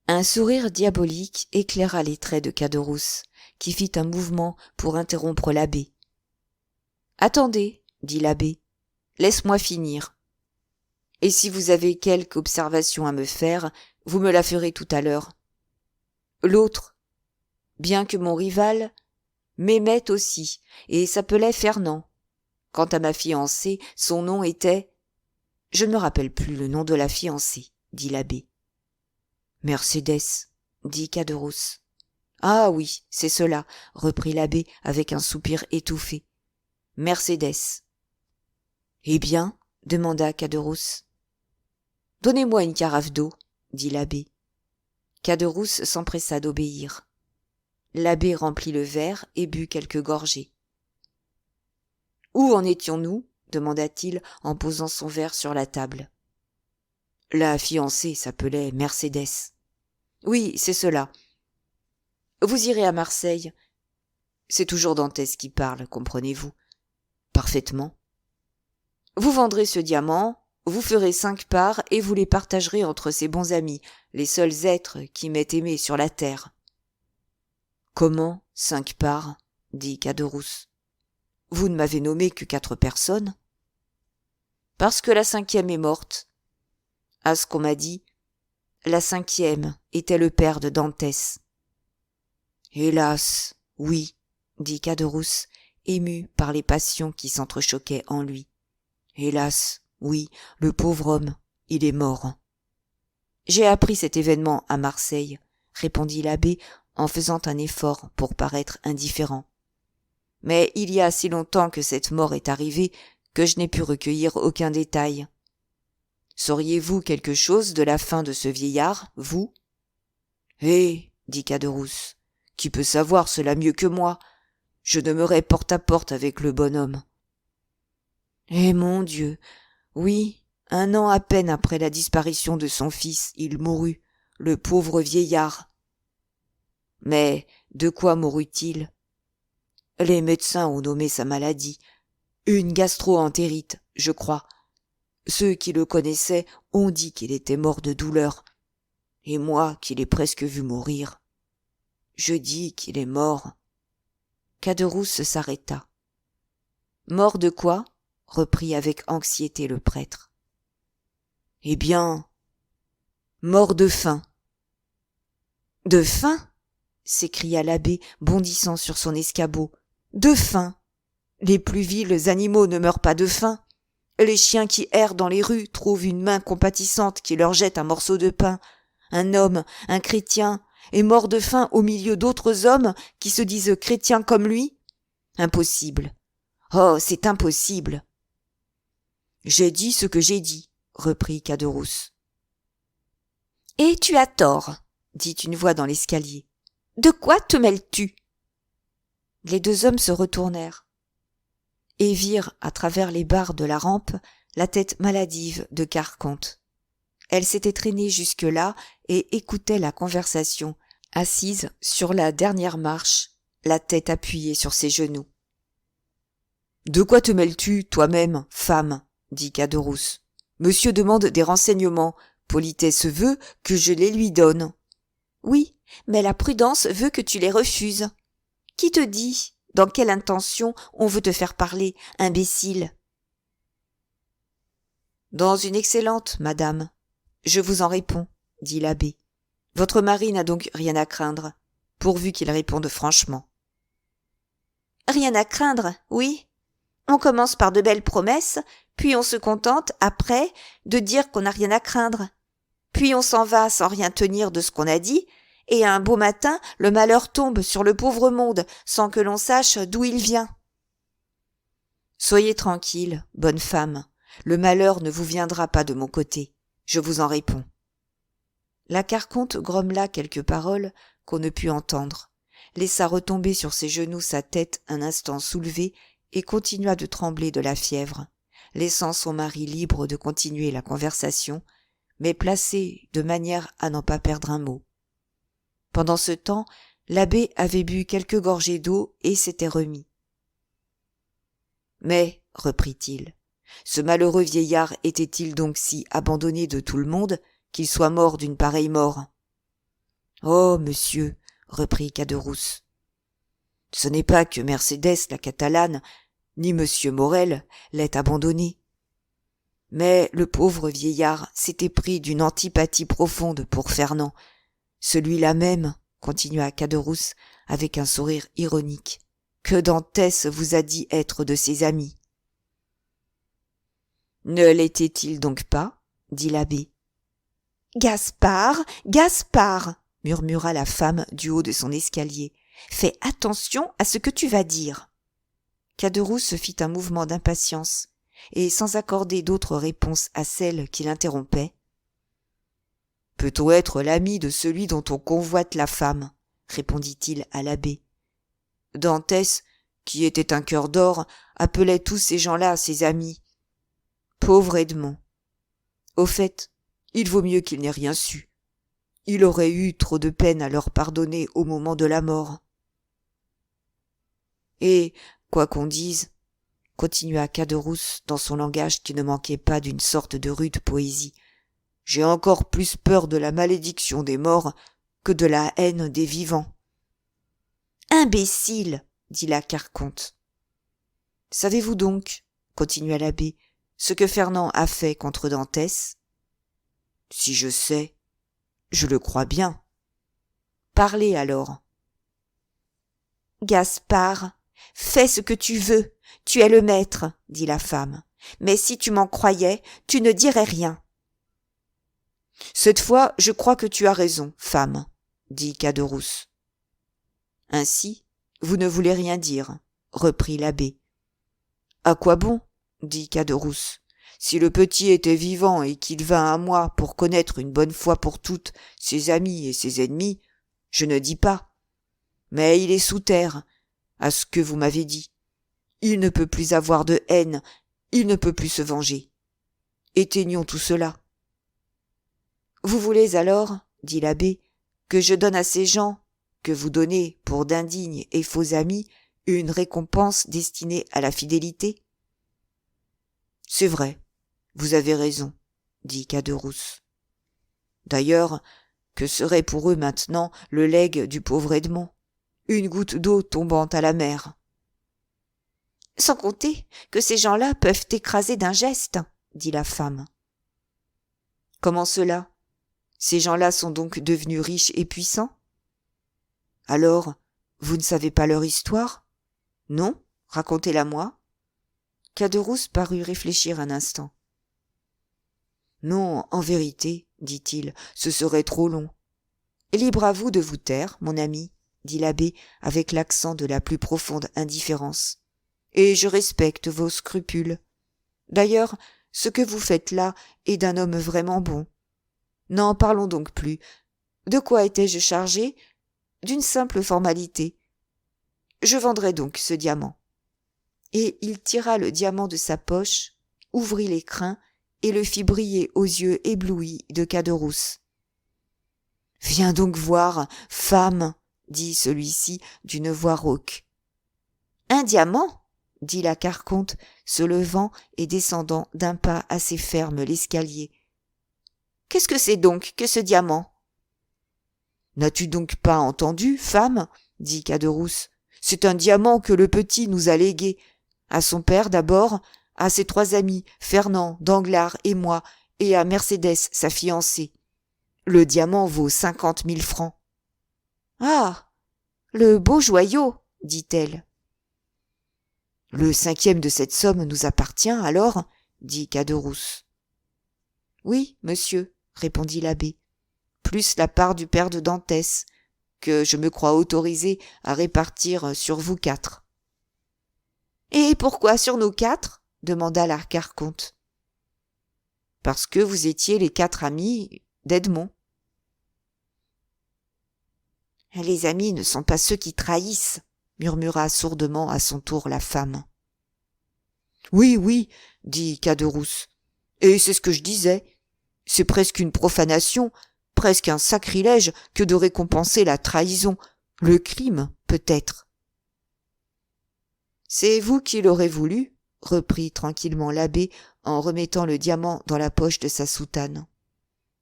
Un sourire diabolique éclaira les traits de Caderousse, qui fit un mouvement pour interrompre l'abbé. « Attendez, dit l'abbé, laisse-moi finir. Et si vous avez quelque observation à me faire, vous me la ferez tout à l'heure. L'autre, bien que mon rival, m'aimait aussi, et s'appelait Fernand. Quant à ma fiancée, son nom était... Je ne me rappelle plus le nom de la fiancée, dit l'abbé. Mercédès, dit Caderousse. Ah oui, c'est cela, reprit l'abbé avec un soupir étouffé. Mercédès. Eh bien, demanda Caderousse. Donnez-moi une carafe d'eau, dit l'abbé. Caderousse s'empressa d'obéir. L'abbé remplit le verre et but quelques gorgées. Où en étions-nous ? Demanda-t-il en posant son verre sur la table. La fiancée s'appelait Mercédès. Oui, c'est cela. Vous irez à Marseille. C'est toujours Dantès qui parle, comprenez-vous. Parfaitement. Vous vendrez ce diamant, vous ferez 5 parts et vous les partagerez entre ces bons amis, les seuls êtres qui m'aient aimé sur la terre. Comment 5 parts ? Dit Caderousse. Vous ne m'avez nommé que 4 personnes. Parce que la 5e est morte. À ce qu'on m'a dit, la 5e était le père de Dantès. Hélas, oui, dit Caderousse, ému par les passions qui s'entrechoquaient en lui. Hélas, oui, le pauvre homme, il est mort. J'ai appris cet événement à Marseille, répondit l'abbé en faisant un effort pour paraître indifférent. Mais il y a si longtemps que cette mort est arrivée que je n'ai pu recueillir aucun détail. Sauriez-vous quelque chose de la fin de ce vieillard, vous ? Eh, dit Caderousse, qui peut savoir cela mieux que moi ? Je demeurais porte à porte avec le bonhomme. Eh mon Dieu, oui, 1 an à peine après la disparition de son fils, il mourut, le pauvre vieillard. Mais de quoi mourut-il ? Les médecins ont nommé sa maladie. Une gastro-entérite, je crois. Ceux qui le connaissaient ont dit qu'il était mort de douleur. Et moi qui l'ai presque vu mourir. Je dis qu'il est mort. Caderousse s'arrêta. Mort de quoi ? Reprit avec anxiété le prêtre. Eh bien, mort de faim. De faim ? S'écria l'abbé, bondissant sur son escabeau. De faim ? Les plus vils animaux ne meurent pas de faim. Les chiens qui errent dans les rues trouvent une main compatissante qui leur jette un morceau de pain. Un homme, un chrétien, est mort de faim au milieu d'autres hommes qui se disent chrétiens comme lui ? Impossible. Oh, c'est impossible. J'ai dit ce que j'ai dit, reprit Caderousse. Et tu as tort, dit une voix dans l'escalier. De quoi te mêles-tu ? Les 2 hommes se retournèrent et virent à travers les barres de la rampe la tête maladive de Carconte. Elle s'était traînée jusque-là et écoutait la conversation, assise sur la dernière marche, la tête appuyée sur ses genoux. « De quoi te mêles-tu, toi-même, femme ?» dit Caderousse. « Monsieur demande des renseignements. Politesse veut que je les lui donne. »« Oui, mais la prudence veut que tu les refuses. Qui te dit ? Dans quelle intention on veut te faire parler, imbécile ? » « Dans une excellente, madame. Je vous en réponds, dit l'abbé. Votre mari n'a donc rien à craindre, pourvu qu'il réponde franchement. »« Rien à craindre, oui. On commence par de belles promesses, puis on se contente, après, de dire qu'on n'a rien à craindre. Puis on s'en va sans rien tenir de ce qu'on a dit, et un beau matin, le malheur tombe sur le pauvre monde, sans que l'on sache d'où il vient. »« Soyez tranquille, bonne femme, le malheur ne vous viendra pas de mon côté, je vous en réponds. » La Carconte grommela quelques paroles qu'on ne put entendre, laissa retomber sur ses genoux sa tête un instant soulevée et continua de trembler de la fièvre, laissant son mari libre de continuer la conversation, mais placé de manière à n'en pas perdre un mot. Pendant ce temps, l'abbé avait bu quelques gorgées d'eau et s'était remis. « Mais, reprit-il, ce malheureux vieillard était-il donc si abandonné de tout le monde qu'il soit mort d'une pareille mort ? Oh, monsieur, reprit Caderousse, ce n'est pas que Mercédès la Catalane, ni monsieur Morel l'aient abandonné. Mais le pauvre vieillard s'était pris d'une antipathie profonde pour Fernand, celui-là même, continua Caderousse avec un sourire ironique, que Dantès vous a dit être de ses amis. Ne l'était-il donc pas? Dit l'abbé. Gaspard, Gaspard, murmura la femme du haut de son escalier, fais attention à ce que tu vas dire. Caderousse fit un mouvement d'impatience, et sans accorder d'autre réponse à celle qui l'interrompait. Peut-on être l'ami de celui dont on convoite la femme? Répondit-il à l'abbé. Dantès, qui était un cœur d'or, appelait tous ces gens-là ses amis. Pauvre Edmond. Au fait, il vaut mieux qu'il n'ait rien su. Il aurait eu trop de peine à leur pardonner au moment de la mort. Et, quoi qu'on dise, continua Caderousse dans son langage qui ne manquait pas d'une sorte de rude poésie, j'ai encore plus peur de la malédiction des morts que de la haine des vivants. Imbécile, dit la carconte. Savez-vous donc, continua l'abbé, ce que Fernand a fait contre Dantès? Si je sais, je le crois bien. Parlez alors. Gaspard, fais ce que tu veux, tu es le maître, dit la femme, mais si tu m'en croyais, tu ne dirais rien. Cette fois, je crois que tu as raison, femme, dit Caderousse. Ainsi, vous ne voulez rien dire, reprit l'abbé. À quoi bon? Dit Caderousse. Si le petit était vivant et qu'il vint à moi pour connaître une bonne fois pour toutes ses amis et ses ennemis, je ne dis pas. Mais il est sous terre, à ce que vous m'avez dit. Il ne peut plus avoir de haine, il ne peut plus se venger. Éteignons tout cela. Vous voulez alors, dit l'abbé, que je donne à ces gens, que vous donnez pour d'indignes et faux amis, une récompense destinée à la fidélité? C'est vrai, vous avez raison, dit Caderousse. D'ailleurs, que serait pour eux maintenant le legs du pauvre Edmond? Une goutte d'eau tombant à la mer. Sans compter que ces gens-là peuvent t'écraser d'un geste, dit la femme. Comment cela? Ces gens-là sont donc devenus riches et puissants? Alors, vous ne savez pas leur histoire? Non? Racontez-la-moi. Caderousse parut réfléchir un instant. Non, en vérité, dit-il, ce serait trop long. Libre à vous de vous taire, mon ami, dit l'abbé avec l'accent de la plus profonde indifférence. Et je respecte vos scrupules. D'ailleurs, ce que vous faites là est d'un homme vraiment bon. N'en parlons donc plus. De quoi étais-je chargé? D'une simple formalité. Je vendrai donc ce diamant. Et il tira le diamant de sa poche, ouvrit les crins et le fit briller aux yeux éblouis de Caderousse. « Viens donc voir, femme, dit celui-ci d'une voix rauque. « Un diamant ?» dit la carconte, se levant et descendant d'un pas assez ferme l'escalier. « Qu'est-ce que c'est donc que ce diamant ?» N'as-tu donc pas entendu, femme dit Caderousse. C'est un diamant que le petit nous a légué, à son père d'abord, à ses 3 amis, Fernand, Danglars et moi, et à Mercédès, sa fiancée. Le diamant vaut 50 000 francs. Ah, le beau joyau, dit-elle. Le 5e de cette somme nous appartient alors, dit Caderousse. Oui, monsieur, répondit l'abbé, plus la part du père de Dantès, que je me crois autorisé à répartir sur vous 4. Et pourquoi sur nous 4 demanda la carconte. Parce que vous étiez les 4 amis d'Edmond. Les amis ne sont pas ceux qui trahissent, murmura sourdement à son tour la femme. Oui, oui, dit Caderousse, et c'est ce que je disais. C'est presque une profanation, presque un sacrilège que de récompenser la trahison, le crime, peut-être. C'est vous qui l'aurez voulu, reprit tranquillement l'abbé en remettant le diamant dans la poche de sa soutane.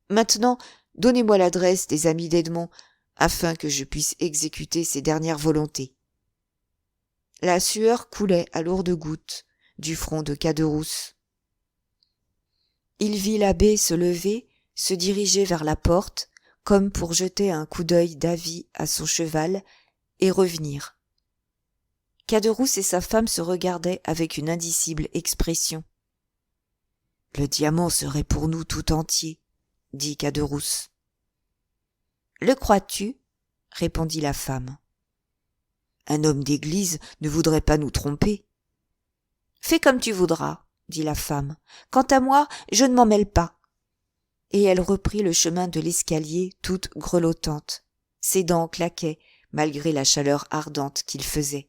Maintenant, donnez-moi l'adresse des amis d'Edmond, afin que je puisse exécuter ses dernières volontés. La sueur coulait à lourdes gouttes du front de Caderousse. Il vit l'abbé se lever, se diriger vers la porte, comme pour jeter un coup d'œil d'avis à son cheval, et revenir. Caderousse et sa femme se regardaient avec une indicible expression. « Le diamant serait pour nous tout entier, » dit Caderousse. « Le crois-tu » répondit la femme. « Un homme d'église ne voudrait pas nous tromper. »« Fais comme tu voudras, » dit la femme. « Quant à moi, je ne m'en mêle pas. » Et elle reprit le chemin de l'escalier toute grelottante. Ses dents claquaient, malgré la chaleur ardente qu'il faisait.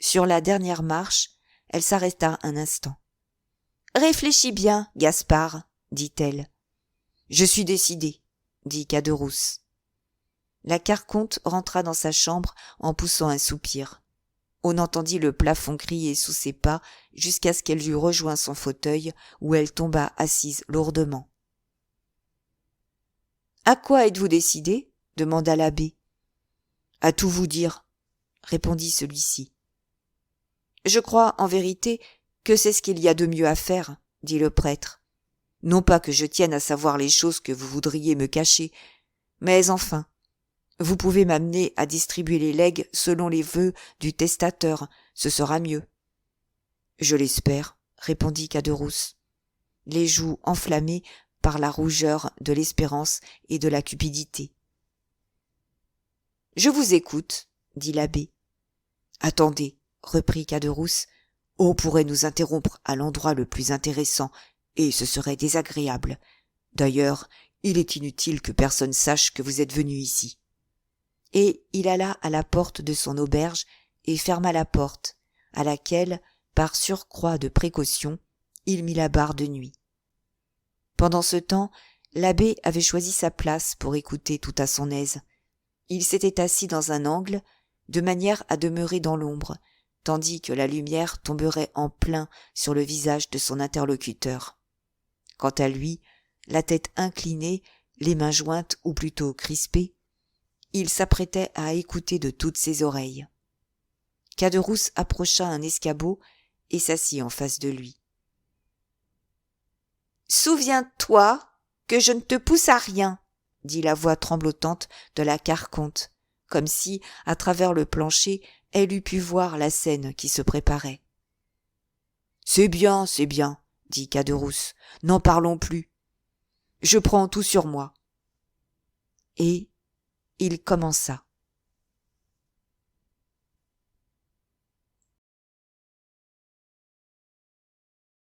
Sur la dernière marche, elle s'arrêta un instant. « Réfléchis bien, Gaspard, » dit-elle. « Je suis décidé, » dit Caderousse. La carconte rentra dans sa chambre en poussant un soupir. On entendit le plafond crier sous ses pas jusqu'à ce qu'elle eût rejoint son fauteuil où elle tomba assise lourdement. « À quoi êtes-vous décidé ?» demanda l'abbé. « À tout vous dire, » répondit celui-ci. « Je crois, en vérité, que c'est ce qu'il y a de mieux à faire, » dit le prêtre. « Non pas que je tienne à savoir les choses que vous voudriez me cacher, mais enfin, vous pouvez m'amener à distribuer les legs selon les vœux du testateur, ce sera mieux. »« Je l'espère, » répondit Caderousse, les joues enflammées par la rougeur de l'espérance et de la cupidité. « Je vous écoute, » dit l'abbé. « Attendez, » reprit Caderousse, « on pourrait nous interrompre à l'endroit le plus intéressant, et ce serait désagréable. D'ailleurs, il est inutile que personne sache que vous êtes venu ici. » Et il alla à la porte de son auberge et ferma la porte, à laquelle, par surcroît de précaution, il mit la barre de nuit. Pendant ce temps, l'abbé avait choisi sa place pour écouter tout à son aise. Il s'était assis dans un angle, de manière à demeurer dans l'ombre, tandis que la lumière tomberait en plein sur le visage de son interlocuteur. Quant à lui, la tête inclinée, les mains jointes ou plutôt crispées, il s'apprêtait à écouter de toutes ses oreilles. Caderousse approcha un escabeau et s'assit en face de lui. « Souviens-toi que je ne te pousse à rien, » dit la voix tremblotante de la carconte, comme si, à travers le plancher, elle eût pu voir la scène qui se préparait. « C'est bien, dit Caderousse, n'en parlons plus. Je prends tout sur moi. » Et il commença.